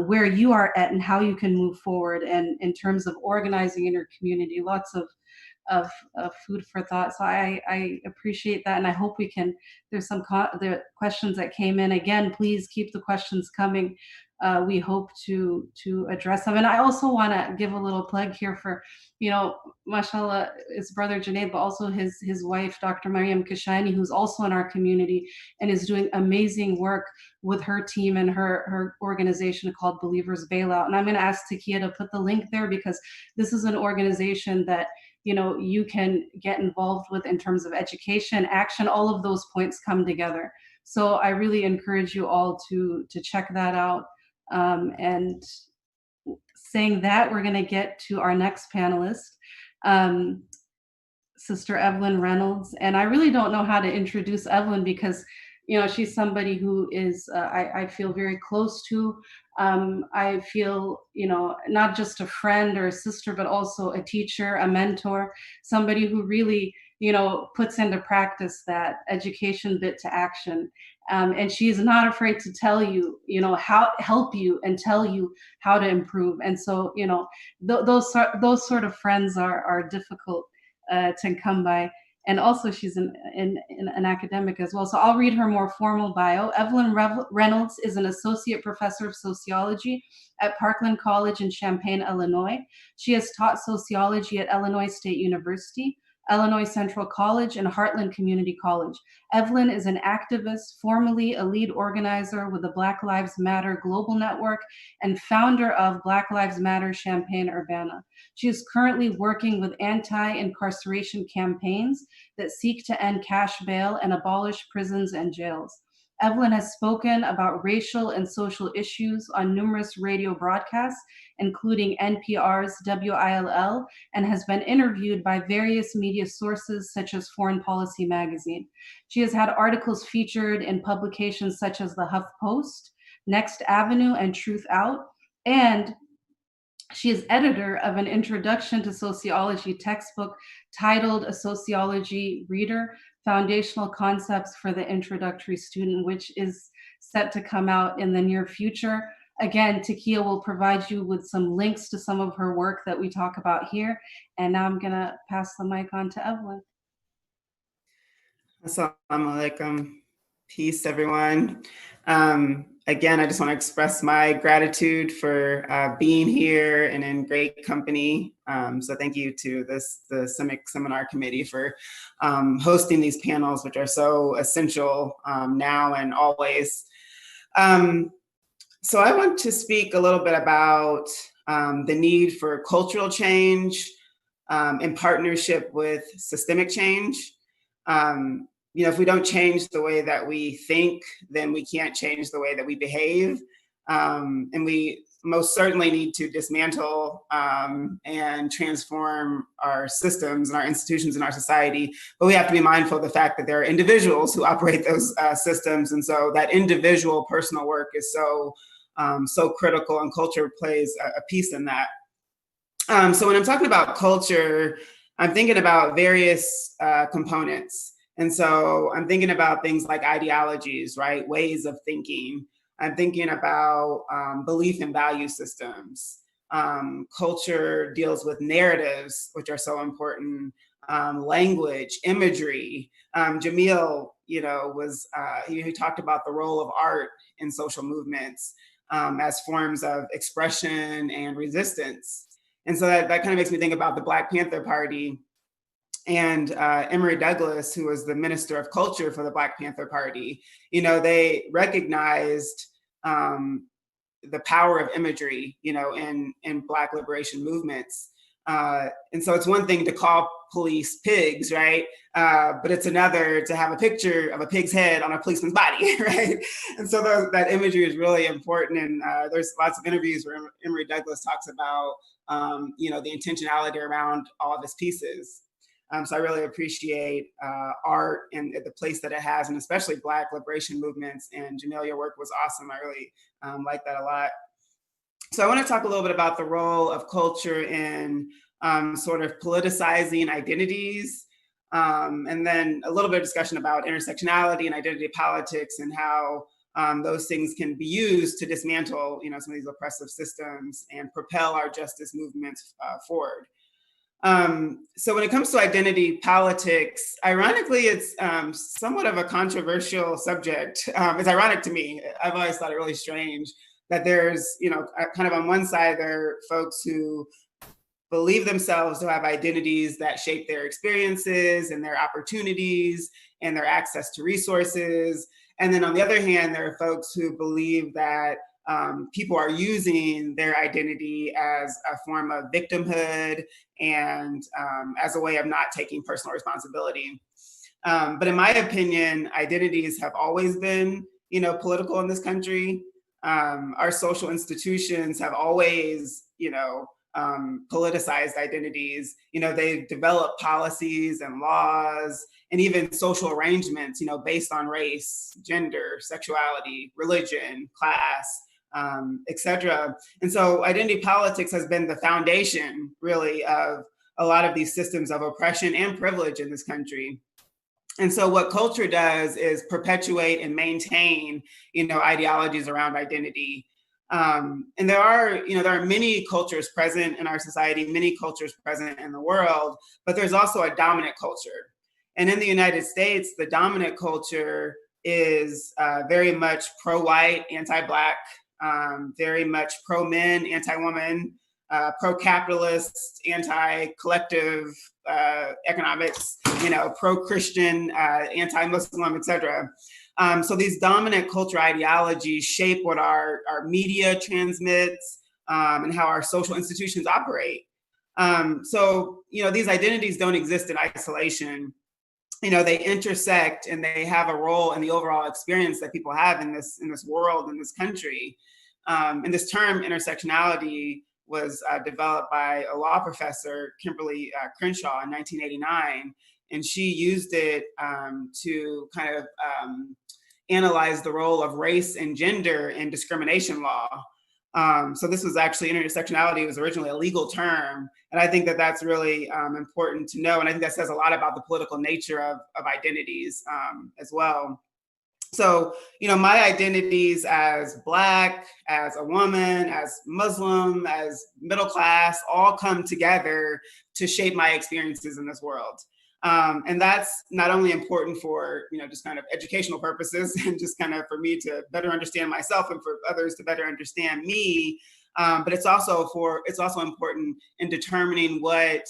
where you are at and how you can move forward, and in terms of organizing in your community. Lots of food for thought. So I appreciate that, and I hope we can. There's the questions that came in. Again, please keep the questions coming. We hope to address them. And I also want to give a little plug here for, mashallah, his brother Junaid, but also his wife, Dr. Mariam Kashani, who's also in our community and is doing amazing work with her team and her organization called Believers Bailout. And I'm going to ask Takia to put the link there, because this is an organization that you can get involved with in terms of education, action. All of those points come together. So I really encourage you all to check that out. And saying that, we're going to get to our next panelist, Sister Evelyn Reynolds. And I really don't know how to introduce Evelyn, because she's somebody who is I feel very close to. I feel not just a friend or a sister, but also a teacher, a mentor, somebody who really puts into practice that education bit to action. And she's not afraid to tell you, how help you and tell you how to improve. And so, those sort of friends are difficult to come by. and also she's an academic as well. So I'll read her more formal bio. Evelyn Reynolds is an associate professor of sociology at Parkland College in Champaign, Illinois. She has taught sociology at Illinois State University, Illinois Central College, and Heartland Community College. Evelyn is an activist, formerly a lead organizer with the Black Lives Matter Global Network and founder of Black Lives Matter Champaign-Urbana. She is currently working with anti-incarceration campaigns that seek to end cash bail and abolish prisons and jails. Evelyn has spoken about racial and social issues on numerous radio broadcasts, including NPR's WILL, and has been interviewed by various media sources such as Foreign Policy magazine. She has had articles featured in publications such as the HuffPost, Next Avenue, and Truth Out, and she is editor of an introduction to sociology textbook titled A Sociology Reader, Foundational Concepts for the Introductory Student, which is set to come out in the near future. Again, Takia will provide you with some links to some of her work that we talk about here. And now I'm gonna pass the mic on to Evelyn. Assalamu alaikum. Peace, everyone. Again, I just want to express my gratitude for being here and in great company. So thank you to the CIMIC Seminar Committee for hosting these panels, which are so essential now and always. So I want to speak a little bit about the need for cultural change in partnership with systemic change. If we don't change the way that we think, then we can't change the way that we behave. And we most certainly need to dismantle and transform our systems and our institutions in our society. But we have to be mindful of the fact that there are individuals who operate those systems. And so that individual personal work is so critical, and culture plays a piece in that. So when I'm talking about culture, I'm thinking about various components. And so I'm thinking about things like ideologies, right? Ways of thinking. I'm thinking about belief and value systems. Culture deals with narratives, which are so important. Language, imagery. Jamil, he talked about the role of art in social movements as forms of expression and resistance. And so that kind of makes me think about the Black Panther Party and Emory Douglas, who was the Minister of Culture for the Black Panther Party. They recognized the power of imagery, in Black liberation movements. And so it's one thing to call police pigs, right? But it's another to have a picture of a pig's head on a policeman's body, right? And so that imagery is really important. And there's lots of interviews where Emory Douglas talks about, the intentionality around all of his pieces. So I really appreciate art and the place that it has, and especially Black liberation movements. And Jamil, your work was awesome. I really like that a lot. So I want to talk a little bit about the role of culture in sort of politicizing identities, and then a little bit of discussion about intersectionality and identity politics and how those things can be used to dismantle, some of these oppressive systems and propel our justice movements forward. So when it comes to identity politics, ironically, it's somewhat of a controversial subject. It's ironic to me. I've always thought it really strange that there's, kind of on one side, there are folks who believe themselves to have identities that shape their experiences and their opportunities and their access to resources. And then on the other hand, there are folks who believe that people are using their identity as a form of victimhood and as a way of not taking personal responsibility. But in my opinion, identities have always been, political in this country. Our social institutions have always, politicized identities. They develop policies and laws and even social arrangements, based on race, gender, sexuality, religion, class, et cetera. And so identity politics has been the foundation, really, of a lot of these systems of oppression and privilege in this country. And so what culture does is perpetuate and maintain, ideologies around identity. And there are many cultures present in our society, many cultures present in the world, but there's also a dominant culture. And in the United States, the dominant culture is very much pro-white, anti-Black, very much pro-men, anti-woman, pro-capitalist, anti-collective economics, pro-Christian, anti-Muslim, etc. So these dominant culture ideologies shape what our media transmits and how our social institutions operate. So these identities don't exist in isolation. They intersect and they have a role in the overall experience that people have in this world, in this country. And this term intersectionality was developed by a law professor, Kimberly Crenshaw, in 1989. And she used it to kind of analyze the role of race and gender in discrimination law. So this was actually, intersectionality was originally a legal term. And I think that that's really important to know. And I think that says a lot about the political nature of identities as well. So, my identities as Black, as a woman, as Muslim, as middle class, all come together to shape my experiences in this world. And that's not only important for, just kind of educational purposes and just kind of for me to better understand myself and for others to better understand me, but it's also important in determining what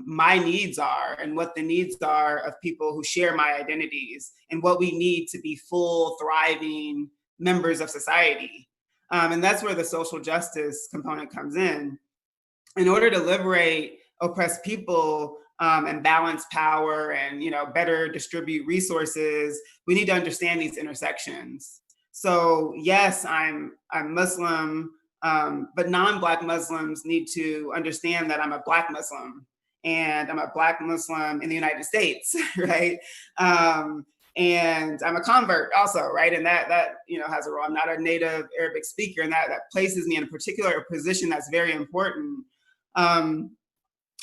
my needs are and what the needs are of people who share my identities and what we need to be full, thriving members of society. And that's where the social justice component comes in. In order to liberate oppressed people and balance power and better distribute resources, we need to understand these intersections. So yes, I'm Muslim, but non-Black Muslims need to understand that I'm a Black Muslim and I'm a Black Muslim in the United States, right? And I'm a convert also, right? And that has a role. I'm not a native Arabic speaker, and that places me in a particular position that's very important.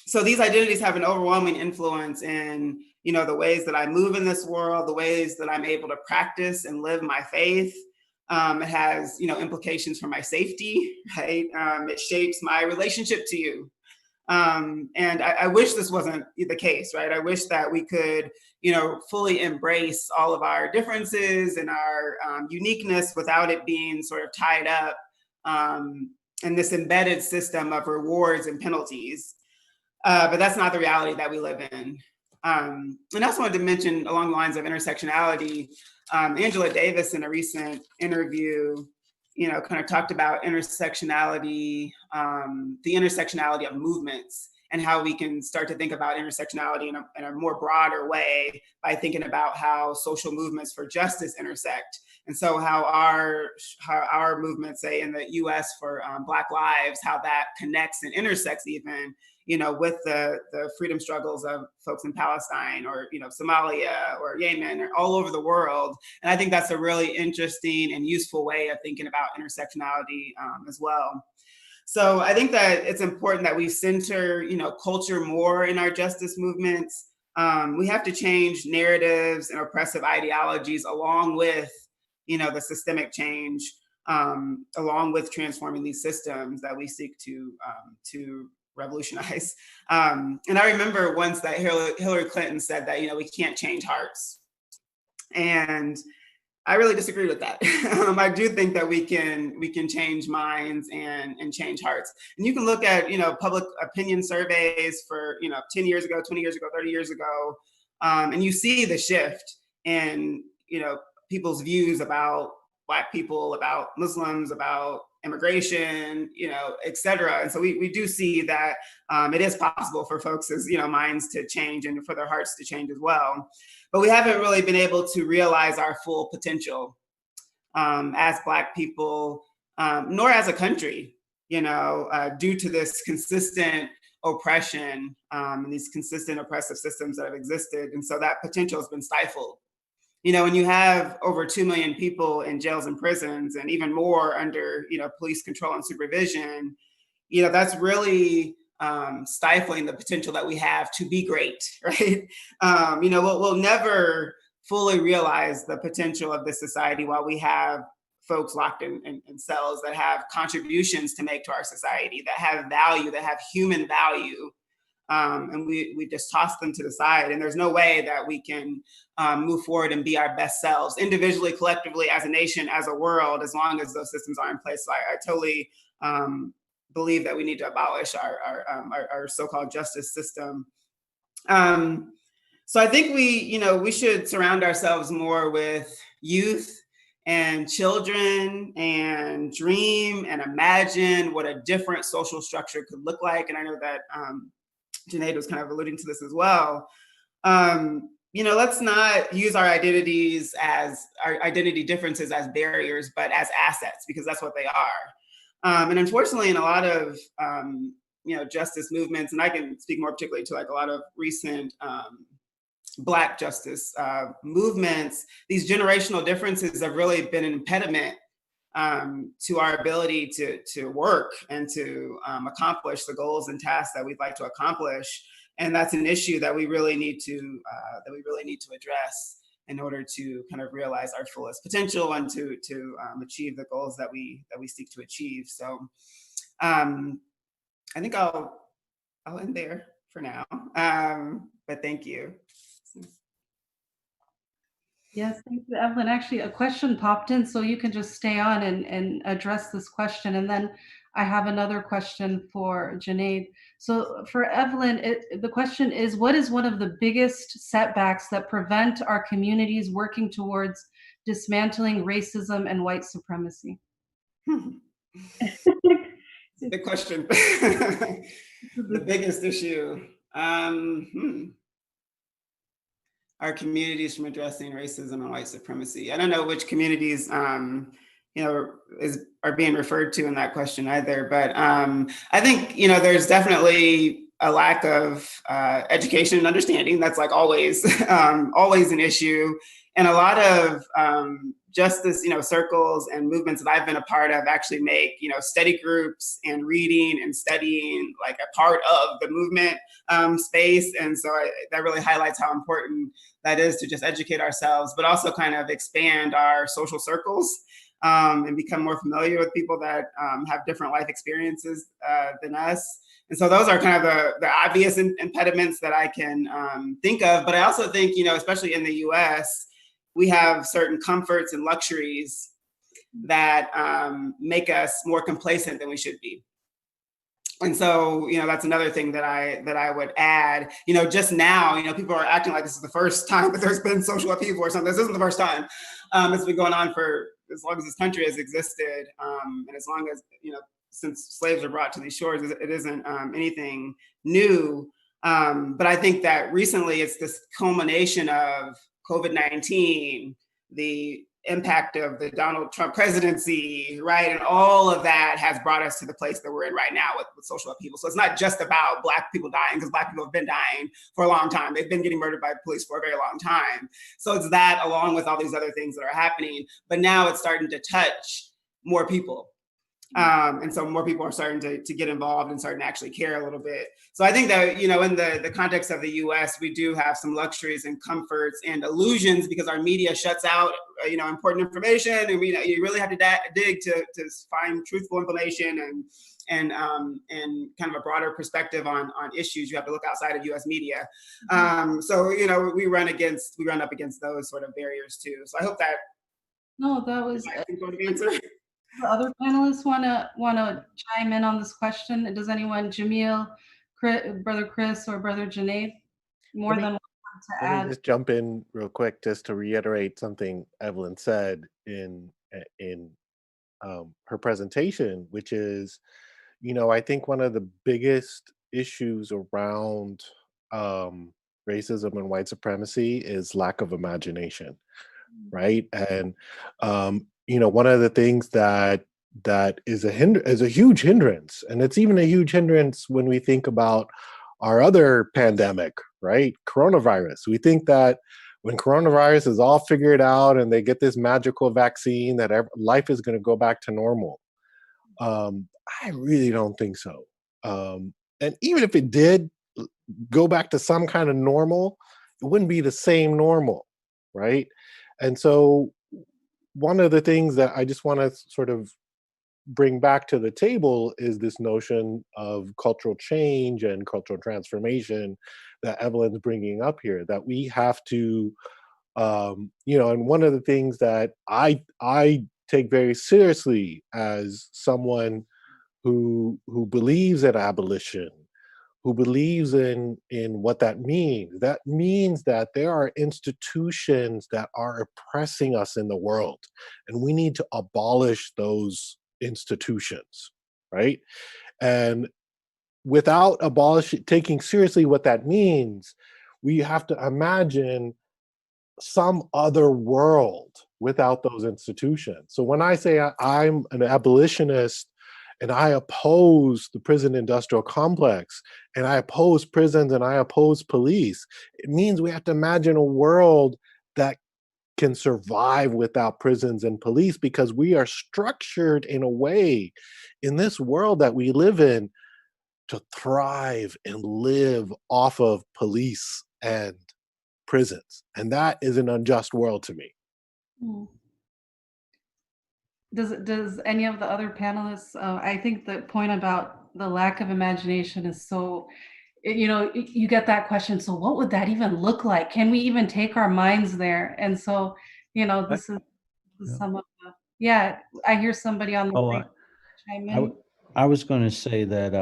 So these identities have an overwhelming influence in, the ways that I move in this world, the ways that I'm able to practice and live my faith. It has, implications for my safety, right? It shapes my relationship to you. And I wish this wasn't the case, right? I wish that we could, fully embrace all of our differences and our uniqueness without it being sort of tied up in this embedded system of rewards and penalties. But that's not the reality that we live in. And I also wanted to mention along the lines of intersectionality, Angela Davis in a recent interview, kind of talked about intersectionality, the intersectionality of movements and how we can start to think about intersectionality in a more broader way by thinking about how social movements for justice intersect. And so how our movement, say in the US for Black Lives, how that connects and intersects even, with the freedom struggles of folks in Palestine or, Somalia or Yemen or all over the world. And I think that's a really interesting and useful way of thinking about intersectionality as well. So I think that it's important that we center, culture more in our justice movements. We have to change narratives and oppressive ideologies along with, the systemic change, along with transforming these systems that we seek to revolutionize. And I remember once that Hillary Clinton said that, we can't change hearts. And I really disagree with that. I do think that we can change minds and change hearts. And you can look at, public opinion surveys for, 10 years ago, 20 years ago, 30 years ago, and you see the shift in, people's views about Black people, about Muslims, about immigration, et cetera. And so we do see that it is possible for folks' minds to change and for their hearts to change as well. But we haven't really been able to realize our full potential as Black people, nor as a country, due to this consistent oppression and these consistent oppressive systems that have existed. And so that potential has been stifled. When you have over 2 million people in jails and prisons and even more under, police control and supervision, that's really stifling the potential that we have to be great, right? We'll never fully realize the potential of this society while we have folks locked in cells that have contributions to make to our society, that have value, that have human value. and we just toss them to the side. And there's no way that we can move forward and be our best selves individually, collectively, as a nation, as a world, as long as those systems are in place. So I totally believe that we need to abolish our so-called justice system. So I think we should surround ourselves more with youth and children and dream and imagine what a different social structure could look like. And I know that Junaid was kind of alluding to this as well. Let's not use our identity differences as barriers, but as assets, because that's what they are. And unfortunately, in a lot of justice movements, and I can speak more particularly to like a lot of recent Black justice movements, these generational differences have really been an impediment to our ability to work and to accomplish the goals and tasks that we'd like to accomplish. And that's an issue that we really need to address in order to kind of realize our fullest potential and to achieve the goals that we seek to achieve. So I think I'll end there for now. But thank you. Yes, thank you, Evelyn. Actually, a question popped in, so you can just stay on and address this question. And then I have another question for Junaid. So for Evelyn, the question is, what is one of the biggest setbacks that prevent our communities working towards dismantling racism and white supremacy? Good question. The biggest issue. Our communities from addressing racism and white supremacy. I don't know which communities are being referred to in that question either, but I think there's definitely a lack of education and understanding. That's like always always an issue, and a lot of justice circles and movements that I've been a part of actually make study groups and reading and studying like a part of the movement space. And so that really highlights how important that is to just educate ourselves, but also kind of expand our social circles and become more familiar with people that have different life experiences than us. And so those are kind of the obvious impediments that I can think of. But I also think, especially in the US, we have certain comforts and luxuries that make us more complacent than we should be. And so, that's another thing that I would add. Just now, people are acting like this is the first time that there's been social upheaval or something. This isn't the first time. It's been going on for as long as this country has existed, and as long as since slaves were brought to these shores, it isn't anything new. But I think that recently it's this culmination of COVID-19, the impact of the Donald Trump presidency, right? And all of that has brought us to the place that we're in right now with social upheaval. So it's not just about Black people dying, because Black people have been dying for a long time. They've been getting murdered by police for a very long time. So it's that along with all these other things that are happening, but now it's starting to touch more people. And so more people are starting to get involved and starting to actually care a little bit. So I think that, in the context of the US, we do have some luxuries and comforts and illusions because our media shuts out, important information. And you really have to dig to find truthful information and kind of a broader perspective on issues. You have to look outside of US media. So, we run up against those sort of barriers too. So I hope that. No, that was the answer. The other panelists want to chime in on this question. Does anyone, Jamil, Brother Chris, or Brother Junaid, more than one to add? Let me just jump in real quick just to reiterate something Evelyn said in her presentation, which is, I think one of the biggest issues around racism and white supremacy is lack of imagination, right? And one of the things that is a huge hindrance, and it's even a huge hindrance when we think about our other pandemic, right? Coronavirus. We think that when coronavirus is all figured out and they get this magical vaccine, that life is going to go back to normal. I really don't think so. And even if it did go back to some kind of normal, it wouldn't be the same normal, right? And so one of the things that I just want to sort of bring back to the table is this notion of cultural change and cultural transformation that Evelyn's bringing up here, that we have to, and one of the things that I take very seriously as someone who believes in abolition, who believes in what that means. That means that there are institutions that are oppressing us in the world, and we need to abolish those institutions, right? And without taking seriously what that means, we have to imagine some other world without those institutions. So when I say I'm an abolitionist and I oppose the prison industrial complex and I oppose prisons and I oppose police, it means we have to imagine a world that can survive without prisons and police, because we are structured in a way in this world that we live in to thrive and live off of police and prisons. And that is an unjust world to me. Hmm. Does any of the other panelists, I think the point about the lack of imagination is so, you get that question, so what would that even look like? Can we even take our minds there? And so, this is Yeah. some of the, yeah, I hear somebody on the Oh, line chime I, in. w- I was going to say that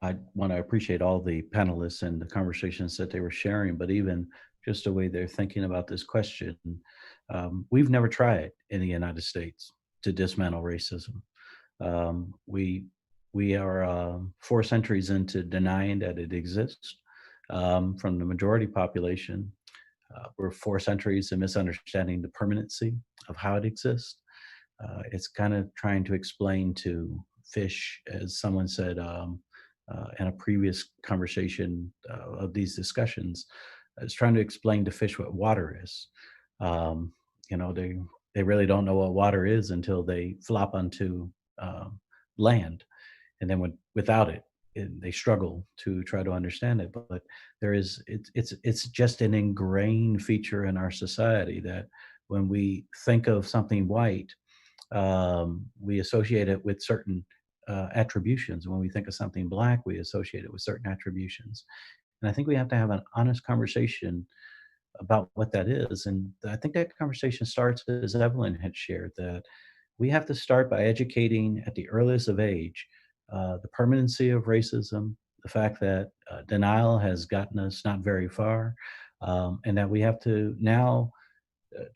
I want to appreciate all the panelists and the conversations that they were sharing, but even just the way they're thinking about this question. We've never tried in the United States to dismantle racism. We are 4 centuries into denying that it exists from the majority population. We're 4 centuries in misunderstanding the permanency of how it exists. It's kind of trying to explain to fish, as someone said in a previous conversation of these discussions, it's trying to explain to fish what water is. Um, they really don't know what water is until they flop onto land, and then without it, they struggle to try to understand it. But it's just an ingrained feature in our society that when we think of something white, we associate it with certain attributions. When we think of something black, we associate it with certain attributions. And I think we have to have an honest conversation about what that is. And I think that conversation starts, as Evelyn had shared, that we have to start by educating at the earliest of age the permanency of racism, the fact that denial has gotten us not very far, and that we have to now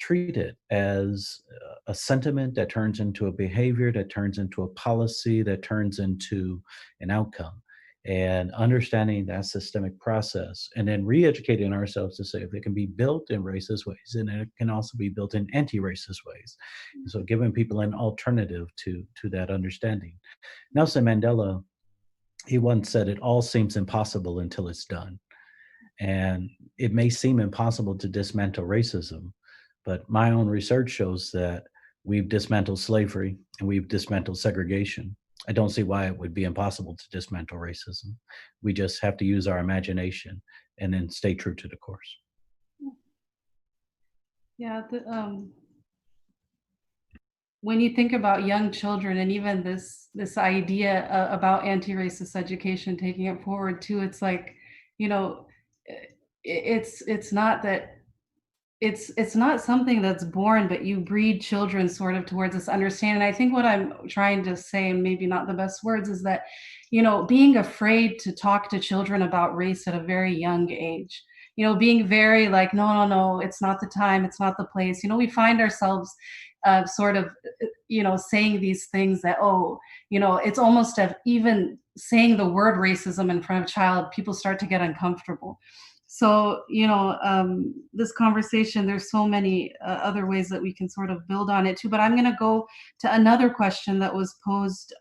treat it as a sentiment that turns into a behavior, that turns into a policy, that turns into an outcome. And understanding that systemic process, and then re-educating ourselves to say if it can be built in racist ways, and it can also be built in anti-racist ways. And so giving people an alternative to that understanding. Nelson Mandela, he once said, "It all seems impossible until it's done." And it may seem impossible to dismantle racism, but my own research shows that we've dismantled slavery and we've dismantled segregation. I don't see why it would be impossible to dismantle racism. We just have to use our imagination and then stay true to the course. Yeah, when you think about young children and even this idea about anti-racist education, taking it forward too, it's like, it's not that it's not something that's born, but you breed children sort of towards this understanding. I think what I'm trying to say, and maybe not the best words, is that, being afraid to talk to children about race at a very young age, being very like, no, no, no, it's not the time, it's not the place. We find ourselves sort of, saying these things that, oh, it's almost of even saying the word racism in front of a child, people start to get uncomfortable. So, this conversation, there's so many other ways that we can sort of build on it too. But I'm going to go to another question that was posed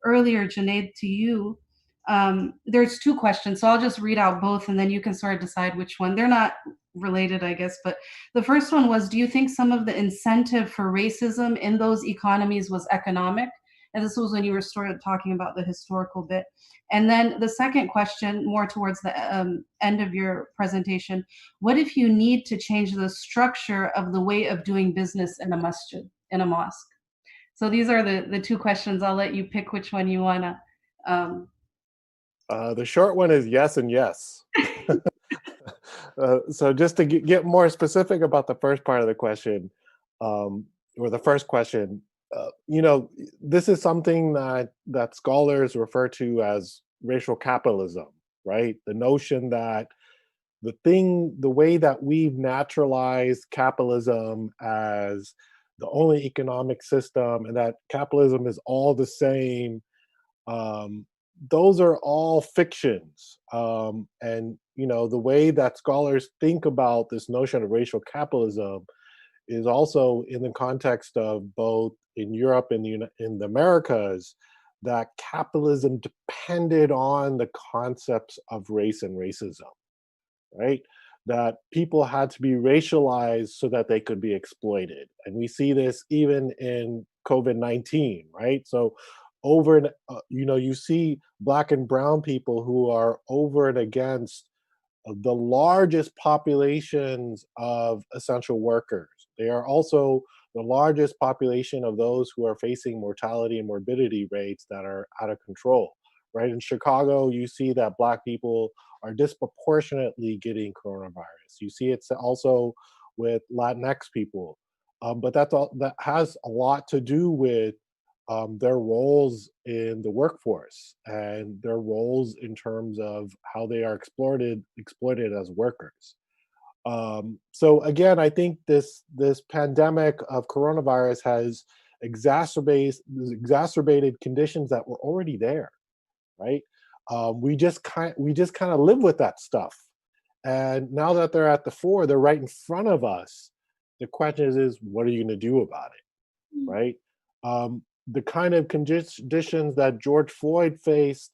earlier, Junaid, to you. There's two questions, so I'll just read out both and then you can sort of decide which one. They're not related, I guess. But the first one was, do you think some of the incentive for racism in those economies was economic? And this was when you were sort of talking about the historical bit. And then the second question, more towards the end of your presentation, what if you need to change the structure of the way of doing business in a masjid, in a mosque? So these are the two questions. I'll let you pick which one you wanna. Um, The short one is yes and yes. So just to get more specific about the first part of the question, or the first question, this is something that scholars refer to as racial capitalism, right? The notion that the way that we've naturalized capitalism as the only economic system, and that capitalism is all the same, um, those are all fictions. And the way that scholars think about this notion of racial capitalism is also in the context of both in Europe and in the Americas, that capitalism depended on the concepts of race and racism, right? That people had to be racialized so that they could be exploited. And we see this even in COVID-19, right? So you see Black and brown people who are over and against the largest populations of essential workers. They are also the largest population of those who are facing mortality and morbidity rates that are out of control. Right? In Chicago, you see that Black people are disproportionately getting coronavirus. You see it also with Latinx people. But that has a lot to do with their roles in the workforce and their roles in terms of how they are exploited as workers. So again, I think this pandemic of coronavirus has exacerbated conditions that were already there, right? We just kind of live with that stuff, and now that they're at the fore, they're right in front of us. The question is what are you going to do about it, right? The kind of conditions that George Floyd faced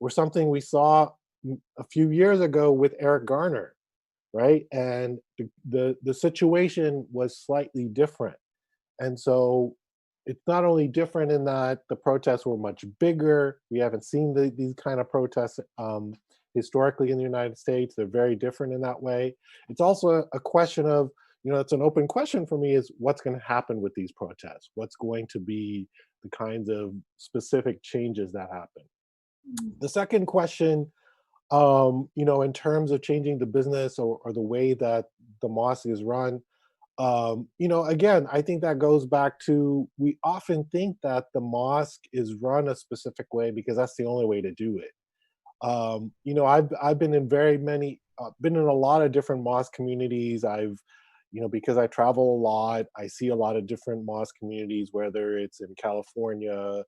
were something we saw a few years ago with Eric Garner, right? And the situation was slightly different. And so it's not only different in that the protests were much bigger. We haven't seen these kind of protests historically in the United States. They're very different in that way. It's also a question of, it's an open question for me, is what's going to happen with these protests? What's going to be the kinds of specific changes that happen? The second question, in terms of changing the business or the way that the mosque is run, again, I think that goes back to, we often think that the mosque is run a specific way because that's the only way to do it. I've been in been in a lot of different mosque communities. Because I travel a lot, I see a lot of different mosque communities, whether it's in California,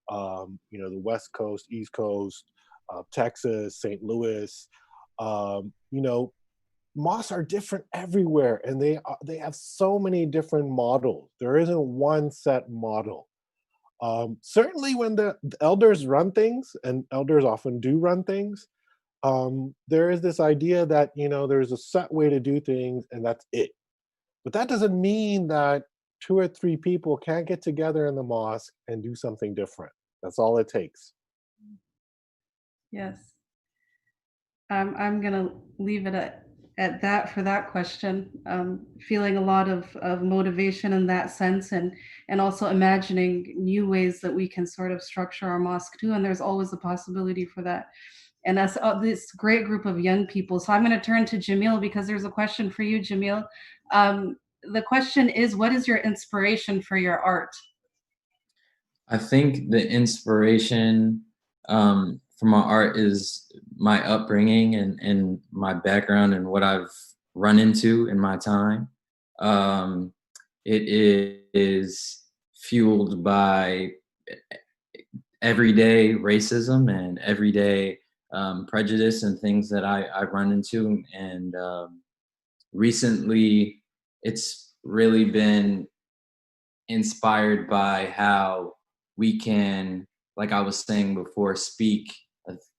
the West Coast, East Coast, Texas, St. Louis. Mosques are different everywhere, and they have so many different models. There isn't one set model. Certainly when the elders run things, and elders often do run things, there is this idea that, there's a set way to do things and that's it. But that doesn't mean that 2 or 3 people can't get together in the mosque and do something different. That's all it takes. Yes. I'm gonna leave it at that for that question. Feeling a lot of motivation in that sense, and also imagining new ways that we can sort of structure our mosque too. And there's always a possibility for that. And that's this great group of young people. So I'm going to turn to Jamil because there's a question for you, Jamil. The question is, what is your inspiration for your art? I think the inspiration for my art is my upbringing and my background and what I've run into in my time. It is fueled by everyday racism and everyday prejudice and things that I run into. And recently, it's really been inspired by how we can, like I was saying before, speak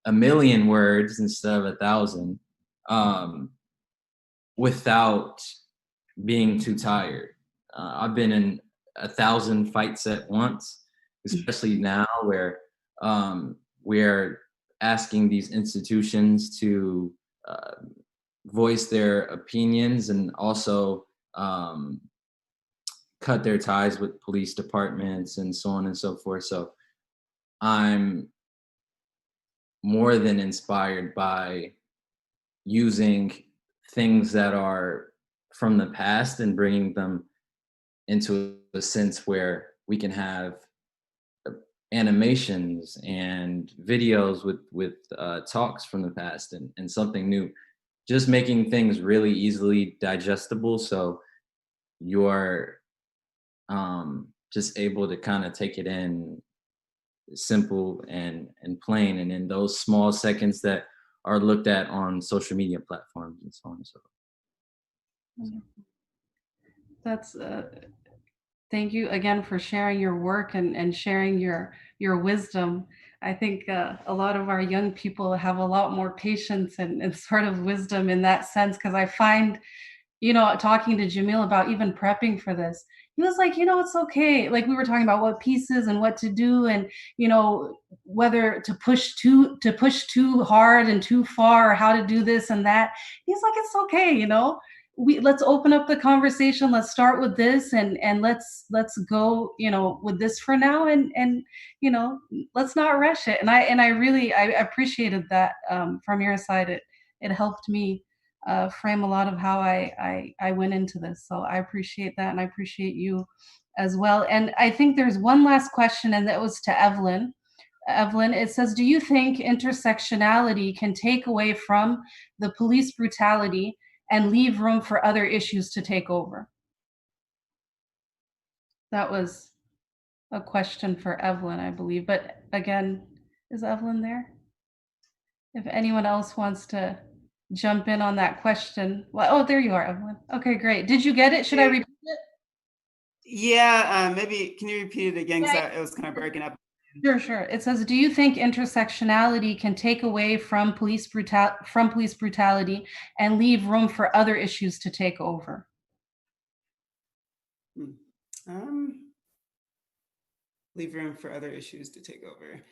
a million words instead of 1,000 without being too tired. I've been in 1,000 fights at once, especially now where we're asking these institutions to voice their opinions and also cut their ties with police departments and so on and so forth. So I'm more than inspired by using things that are from the past and bringing them into a sense where we can have animations and videos with talks from the past and something new, just making things really easily digestible so you're just able to kind of take it in simple and plain, and in those small seconds that are looked at on social media platforms and so on and so forth. That's thank you again for sharing your work and sharing your wisdom. I think a lot of our young people have a lot more patience and sort of wisdom in that sense, because I find, talking to Jamil about even prepping for this, he was like, it's okay. Like, we were talking about what pieces and what to do, and whether to push too hard and too far, or how to do this and that. He's like, it's okay. Let's open up the conversation. Let's start with this, and let's go, with this for now, and let's not rush it. And I really I appreciated that from your side. It helped me frame a lot of how I went into this. So I appreciate that, and I appreciate you as well. And I think there's one last question, and that was to Evelyn. Evelyn, it says, do you think intersectionality can take away from the police brutality and leave room for other issues to take over? That was a question for Evelyn, I believe. But again, is Evelyn there? If anyone else wants to jump in on that question. Well, oh, there you are, Evelyn. Okay, great. Did you get it? Should I repeat it? Yeah, maybe can you repeat it again? Because it was kind of breaking up. Sure. It says, do you think intersectionality can take away from police brutality and leave room for other issues to take over? Leave room for other issues to take over.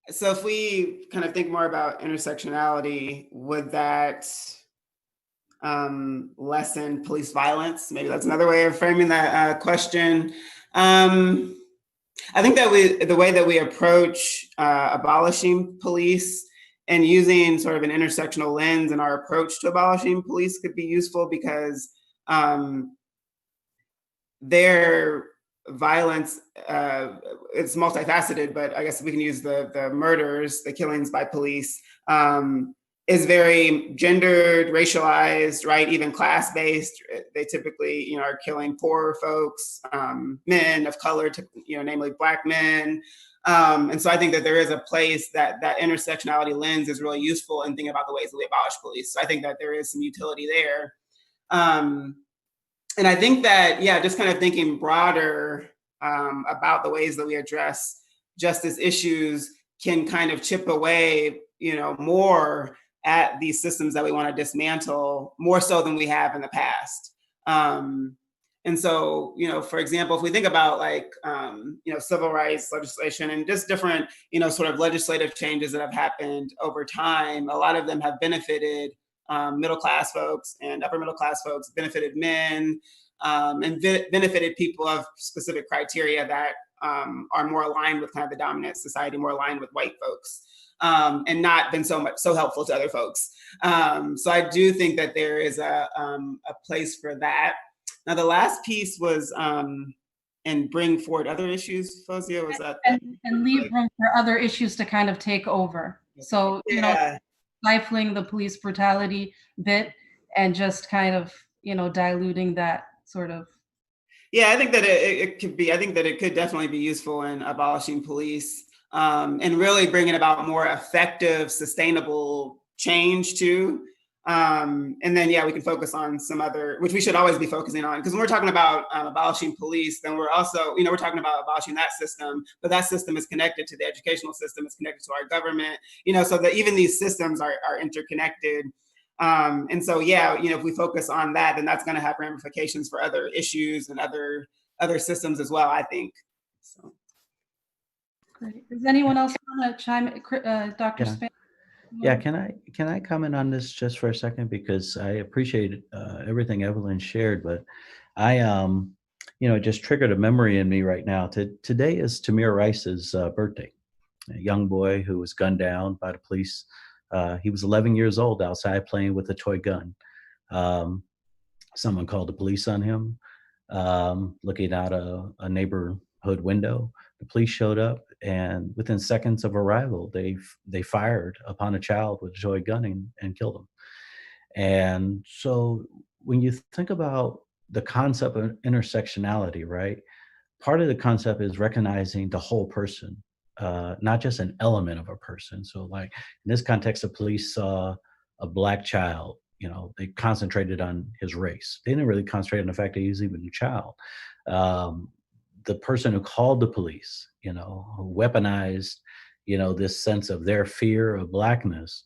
So if we kind of think more about intersectionality, would that lessen police violence? Maybe that's another way of framing that question. I think that the way that we approach abolishing police and using sort of an intersectional lens in our approach to abolishing police could be useful, because their violence, it's multifaceted, but I guess we can use the murders, the killings by police, is very gendered, racialized, right? Even class-based. They typically, are killing poor folks, men of color, namely Black men. And so I think that there is a place that intersectionality lens is really useful in thinking about the ways that we abolish police. So I think that there is some utility there. And I think that, just kind of thinking broader about the ways that we address justice issues can kind of chip away, more at these systems that we want to dismantle, more so than we have in the past. And so, for example, if we think about civil rights legislation and just different, sort of legislative changes that have happened over time, a lot of them have benefited middle-class folks and upper middle-class folks, benefited men, and benefited people of specific criteria that are more aligned with kind of the dominant society, more aligned with white folks, and not been so helpful to other folks. So I do think that there is a place for that. Now, the last piece was and bring forward other issues. Fauzia, was that? And leave room for other issues to kind of take over. So, stifling the police brutality bit and just kind of, diluting that sort of. Yeah, I think that it could be, I think that it could definitely be useful in abolishing police and really bringing about more effective, sustainable change too. And then, we can focus on some other, which we should always be focusing on, because when we're talking about abolishing police, then we're also, we're talking about abolishing that system, but that system is connected to the educational system, it's connected to our government, so that even these systems are interconnected. And so, if we focus on that, then that's going to have ramifications for other issues and other systems as well, I think. So. Great. Does anyone else want to chime in? Dr. Span? Yeah, can I comment on this just for a second, because I appreciate everything Evelyn shared, but I it just triggered a memory in me right now. Today is Tamir Rice's birthday, a young boy who was gunned down by the police. He was 11 years old outside playing with a toy gun. Um, Someone called the police on him, looking out a neighborhood window. The police showed up, and within seconds of arrival, they fired upon a child with a toy gun and killed him. And so, when you think about the concept of intersectionality, right? Part of the concept is recognizing the whole person, not just an element of a person. So, like in this context, the police saw a black child. They concentrated on his race. They didn't really concentrate on the fact that he was even a child. Um, the person who called the police, who weaponized, this sense of their fear of blackness,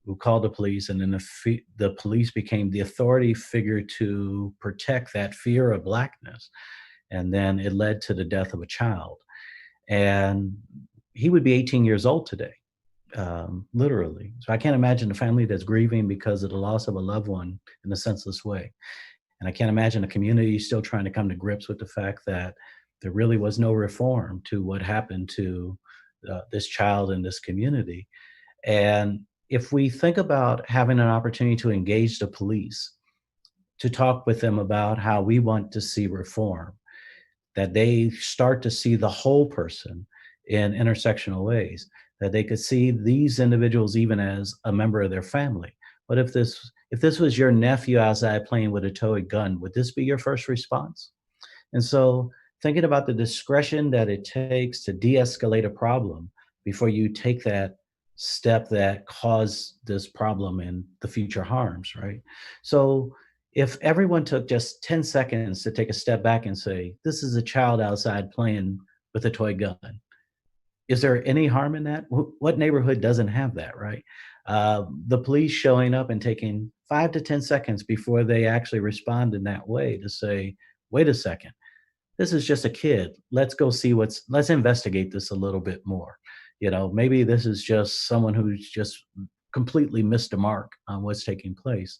who called the police, and then the police became the authority figure to protect that fear of blackness, and then it led to the death of a child. And he would be 18 years old today, literally. So I can't imagine a family that's grieving because of the loss of a loved one in a senseless way. And I can't imagine a community still trying to come to grips with the fact that there really was no reform to what happened to this child in this community. And if we think about having an opportunity to engage the police, to talk with them about how we want to see reform, that they start to see the whole person in intersectional ways, that they could see these individuals even as a member of their family. But if this was your nephew outside playing with a toy gun, would this be your first response? And so thinking about the discretion that it takes to de-escalate a problem before you take that step that caused this problem and the future harms, right? So if everyone took just 10 seconds to take a step back and say, this is a child outside playing with a toy gun, is there any harm in that? What neighborhood doesn't have that, right? The police showing up and taking 5 to 10 seconds before they actually respond in that way to say, wait a second, this is just a kid. Let's investigate this a little bit more. Maybe this is just someone who's just completely missed a mark on what's taking place.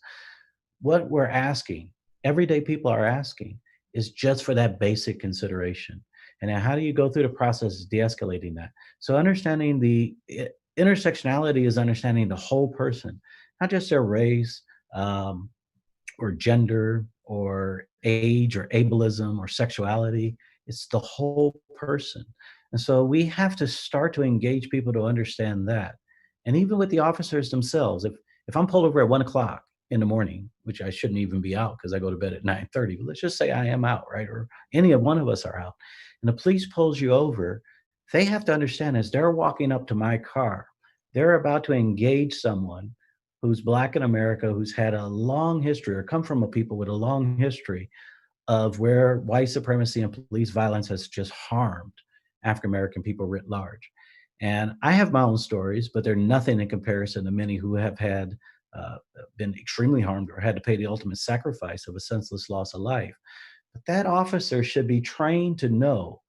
What we're asking, everyday people are asking, is just for that basic consideration. And now how do you go through the process of de-escalating that? So understanding the intersectionality is understanding the whole person, not just their race, or gender or age or ableism or sexuality. It's the whole person. And so we have to start to engage people to understand that. And even with the officers themselves, if I'm pulled over at 1 o'clock in the morning, which I shouldn't even be out because I go to bed at 9:30, but let's just say I am out, right? Or any of one of us are out, and the police pulls you over, they have to understand as they're walking up to my car, they're about to engage someone who's Black in America, who's had a long history or come from a people with a long history of where white supremacy and police violence has just harmed African American people writ large. And I have my own stories, but they're nothing in comparison to many who have had been extremely harmed or had to pay the ultimate sacrifice of a senseless loss of life. But that officer should be trained to know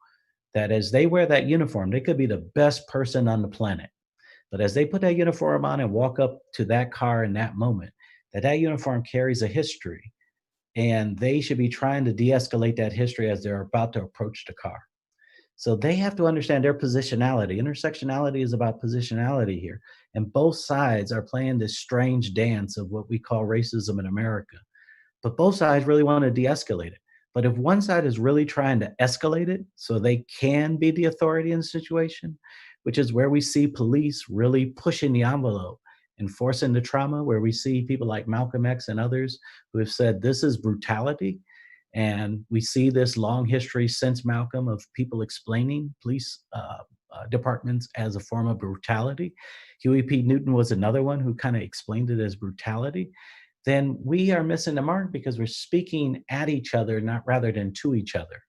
that as they wear that uniform, they could be the best person on the planet. But as they put that uniform on and walk up to that car in that moment, that uniform carries a history, and they should be trying to de-escalate that history as they're about to approach the car. So they have to understand their positionality. Intersectionality is about positionality here. And both sides are playing this strange dance of what we call racism in America. But both sides really want to de-escalate it. But if one side is really trying to escalate it so they can be the authority in the situation, which is where we see police really pushing the envelope, enforcing the trauma, where we see people like Malcolm X and others who have said this is brutality. And we see this long history since Malcolm of people explaining police departments as a form of brutality. Huey P. Newton was another one who kind of explained it as brutality. Then we are missing the mark because we're speaking at each other, not rather than to each other.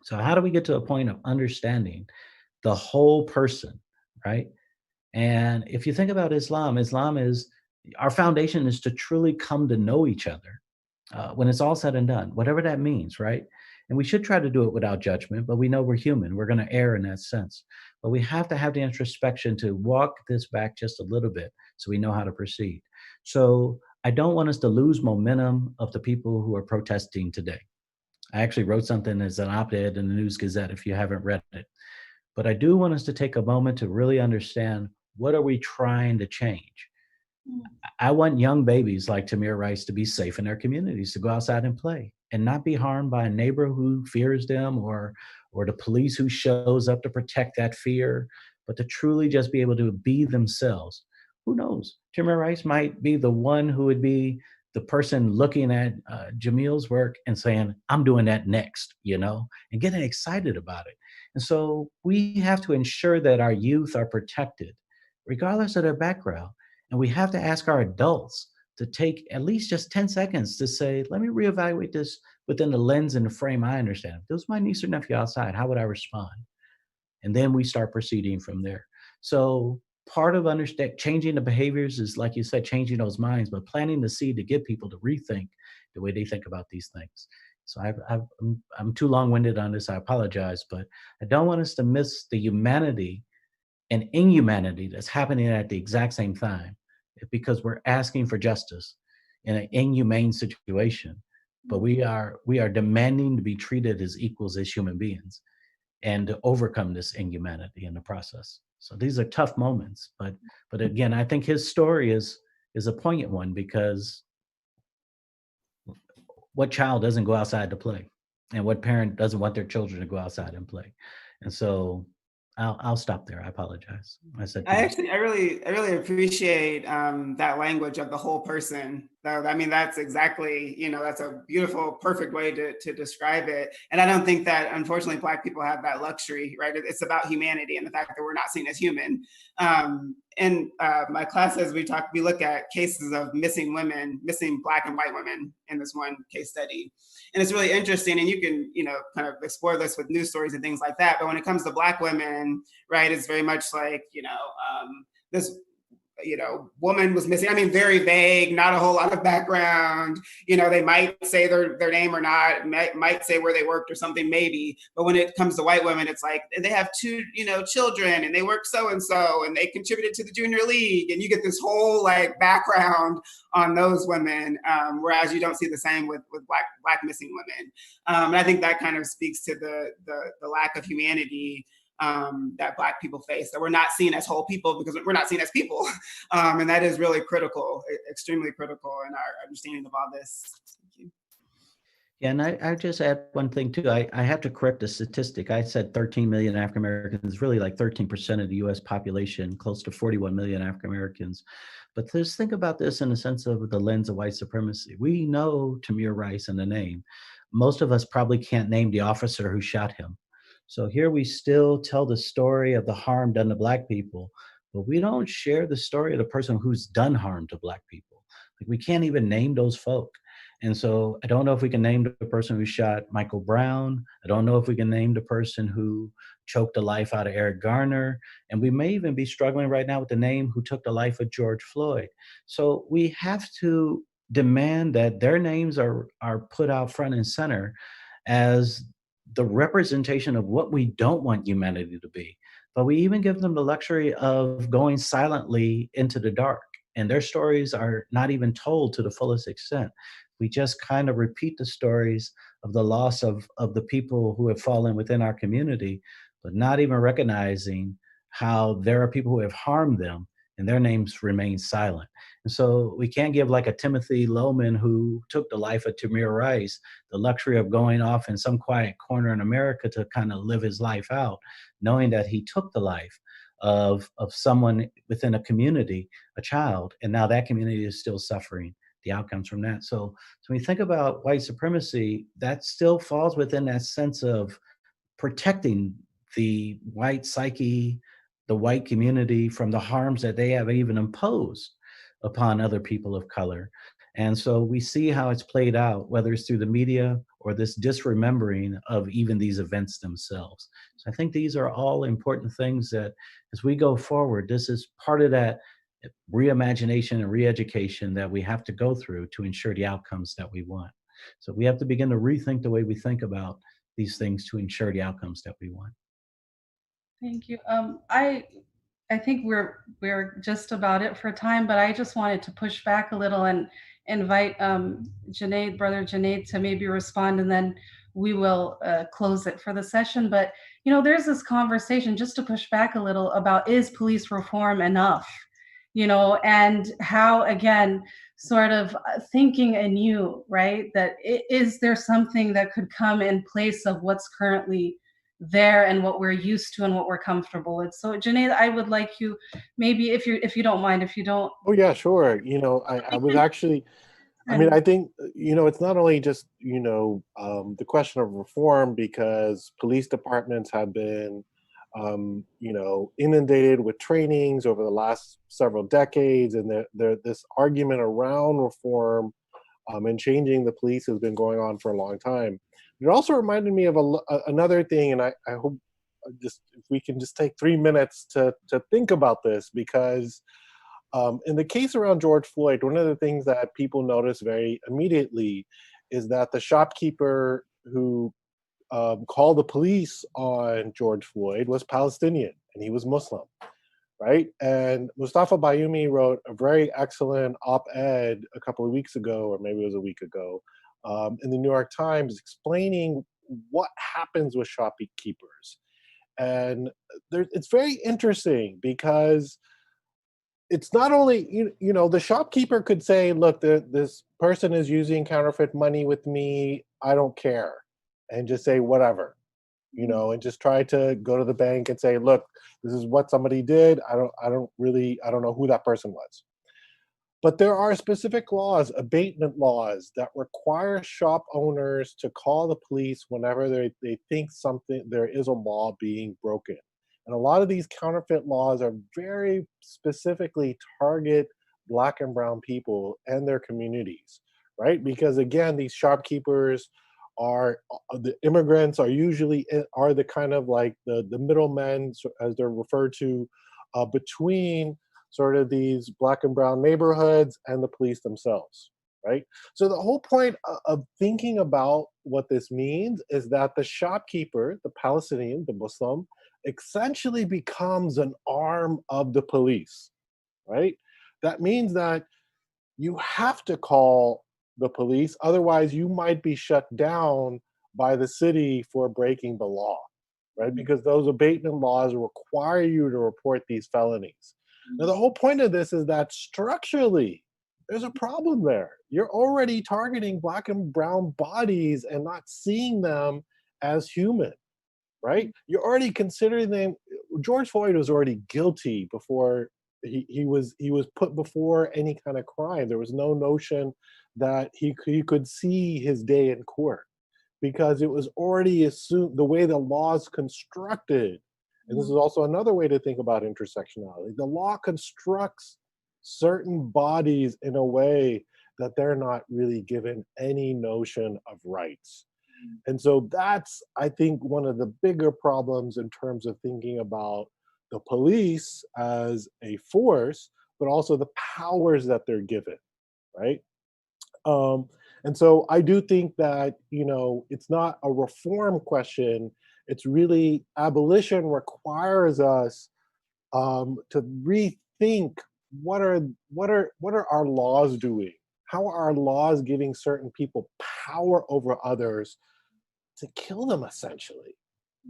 So how do we get to a point of understanding the whole person, right? And if you think about Islam is, our foundation is to truly come to know each other when it's all said and done, whatever that means, right? And we should try to do it without judgment, but we know we're human. We're going to err in that sense. But we have to have the introspection to walk this back just a little bit so we know how to proceed. So I don't want us to lose momentum of the people who are protesting today. I actually wrote something as an op-ed in the News Gazette if you haven't read it. But I do want us to take a moment to really understand, what are we trying to change? I want young babies like Tamir Rice to be safe in their communities, to go outside and play and not be harmed by a neighbor who fears them, or the police who shows up to protect that fear, but to truly just be able to be themselves. Who knows? Tamir Rice might be the one who would be the person looking at Jamil's work and saying, I'm doing that next, and getting excited about it. And so we have to ensure that our youth are protected, regardless of their background. And we have to ask our adults to take at least just 10 seconds to say, let me reevaluate this within the lens and the frame I understand. If it was my niece or nephew outside, how would I respond? And then we start proceeding from there. So part of changing the behaviors is, like you said, changing those minds, but planting the seed to get people to rethink the way they think about these things. So I'm too long-winded on this. I apologize, but I don't want us to miss the humanity and inhumanity that's happening at the exact same time, because we're asking for justice in an inhumane situation, but we are demanding to be treated as equals, as human beings, and to overcome this inhumanity in the process. So these are tough moments, but again, I think his story is a poignant one, because what child doesn't go outside to play, and what parent doesn't want their children to go outside and play? And so I'll stop there. I apologize. I really appreciate that language of the whole person. So, I mean, that's exactly, that's a beautiful, perfect way to describe it. And I don't think that, unfortunately, Black people have that luxury, right? It's about humanity and the fact that we're not seen as human. In my classes, we look at cases of missing Black and white women in this one case study. And it's really interesting, and you can, kind of explore this with news stories and things like that. But when it comes to Black women, right, it's very much like, this woman was missing. I mean, very vague, not a whole lot of background. They might say their name or not, might say where they worked or something, maybe. But when it comes to white women, it's like they have two, children, and they work so-and-so, and they contributed to the junior league. And you get this whole background on those women, whereas you don't see the same with black missing women. And I think that kind of speaks to the lack of humanity that Black people face, that we're not seen as whole people because we're not seen as people. And that is really critical, extremely critical in our understanding of all this. Thank you. Yeah, and I just add one thing too. I have to correct the statistic. I said 13 million African Americans, really like 13% of the US population, close to 41 million African Americans. But just think about this in the sense of the lens of white supremacy. We know Tamir Rice in the name. Most of us probably can't name the officer who shot him. So here we still tell the story of the harm done to Black people, but we don't share the story of the person who's done harm to Black people. Like, we can't even name those folk. And so I don't know if we can name the person who shot Michael Brown. I don't know if we can name the person who choked the life out of Eric Garner. And we may even be struggling right now with the name who took the life of George Floyd. So we have to demand that their names are put out front and center as the representation of what we don't want humanity to be. But we even give them the luxury of going silently into the dark. And their stories are not even told to the fullest extent. We just kind of repeat the stories of the loss of the people who have fallen within our community, but not even recognizing how there are people who have harmed them and their names remain silent. And so we can't give like a Timothy Loman who took the life of Tamir Rice the luxury of going off in some quiet corner in America to kind of live his life out, knowing that he took the life of someone within a community, a child, and now that community is still suffering the outcomes from that. So when you think about white supremacy, that still falls within that sense of protecting the white psyche, the white community from the harms that they have even imposed upon other people of color. And so we see how it's played out, whether it's through the media or this disremembering of even these events themselves. So I think these are all important things that as we go forward, this is part of that reimagination and re-education that we have to go through to ensure the outcomes that we want. So we have to begin to rethink the way we think about these things to ensure the outcomes that we want. Thank you. I think we're just about it for time, but I just wanted to push back a little and invite Brother Junaid, to maybe respond, and then we will close it for the session. But there's this conversation, just to push back a little, about, is police reform enough? And how, again, sort of thinking anew, right? That is there something that could come in place of what's currently there and what we're used to and what we're comfortable with. So Junaid, I would like you, maybe, if you don't mind, if you don't. Oh yeah, sure. I was actually, I mean, I think, it's not only just, the question of reform, because police departments have been, inundated with trainings over the last several decades, and this argument around reform and changing the police has been going on for a long time. It also reminded me of another thing, and I hope just if we can just take 3 minutes to think about this, because in the case around George Floyd, one of the things that people notice very immediately is that the shopkeeper who called the police on George Floyd was Palestinian, and he was Muslim, right? And Mustafa Bayoumi wrote a very excellent op-ed a couple of weeks ago, or maybe it was a week ago, in the New York Times, explaining what happens with shopkeepers. And it's very interesting, because it's not only, the shopkeeper could say, look, this person is using counterfeit money with me, I don't care, and just say whatever, and just try to go to the bank and say, look, this is what somebody did, I don't know who that person was. But there are specific laws, abatement laws, that require shop owners to call the police whenever they think there is a law being broken. And a lot of these counterfeit laws are very specifically target Black and brown people and their communities, right? Because again, these shopkeepers the immigrants are usually are the kind of like the middlemen, as they're referred to, between sort of these Black and brown neighborhoods and the police themselves, right? So the whole point of thinking about what this means is that the shopkeeper, the Palestinian, the Muslim, essentially becomes an arm of the police, right? That means that you have to call the police, otherwise you might be shut down by the city for breaking the law, right? Because those abatement laws require you to report these felonies. Now, the whole point of this is that structurally, there's a problem there. You're already targeting Black and brown bodies and not seeing them as human, right? You're already considering them. George Floyd was already guilty before he was put before any kind of crime. There was no notion that he could see his day in court, because it was already assumed, the way the law's constructed. And this is also another way to think about intersectionality. The law constructs certain bodies in a way that they're not really given any notion of rights. And so that's, I think, one of the bigger problems in terms of thinking about the police as a force, but also the powers that they're given, right? And so I do think that, it's not a reform question. It's really, abolition requires us to rethink what are our laws doing? How are our laws giving certain people power over others to kill them, essentially,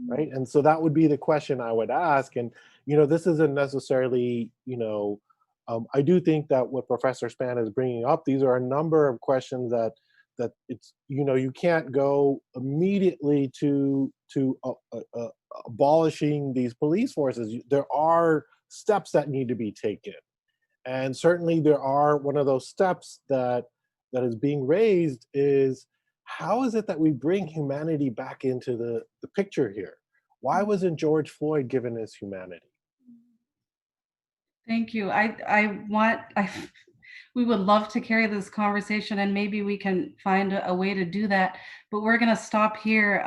right? And so that would be the question I would ask. And this isn't necessarily, I do think that what Professor Span is bringing up, these are a number of questions that it's, you can't go immediately to abolishing these police forces. There are steps that need to be taken. And certainly there are, one of those steps that is being raised is, how is it that we bring humanity back into the picture here? Why wasn't George Floyd given his humanity? Thank you. We would love to carry this conversation, and maybe we can find a way to do that, but we're going to stop here.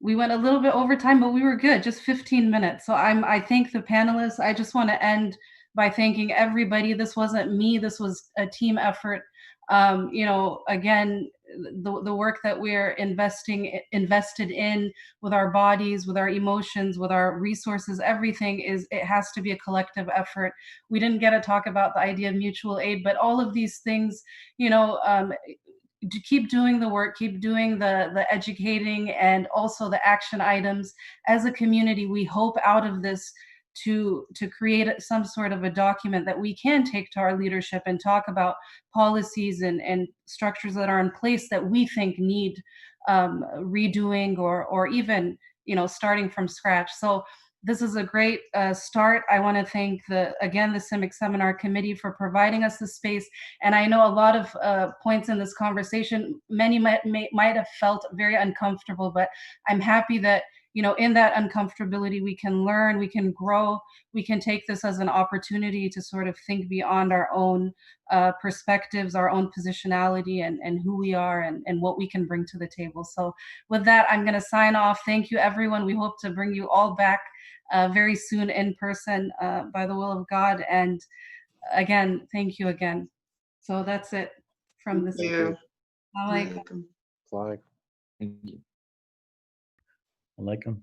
We went a little bit over time, but we were good, just 15 minutes. So I thank the panelists. I just want to end by thanking everybody. This wasn't me, this was a team effort. Again, the work that we're invested in with our bodies, with our emotions, with our resources, everything it has to be a collective effort. We didn't get to talk about the idea of mutual aid, but all of these things, to keep doing the work, keep doing the educating, and also the action items. As a community, we hope out of this to create some sort of a document that we can take to our leadership and talk about policies and structures that are in place that we think need redoing or even starting from scratch. So this is a great start. I want to thank the CIMIC Seminar Committee for providing us the space. And I know a lot of points in this conversation, many might have felt very uncomfortable, but I'm happy that in that uncomfortability, we can learn, we can grow, we can take this as an opportunity to sort of think beyond our own perspectives, our own positionality, and who we are and what we can bring to the table. So with that, I'm going to sign off. Thank you, everyone. We hope to bring you all back very soon in person by the will of God. And again, thank you again. So that's it from this. Thank you. I like. Flag. Thank you. I like them.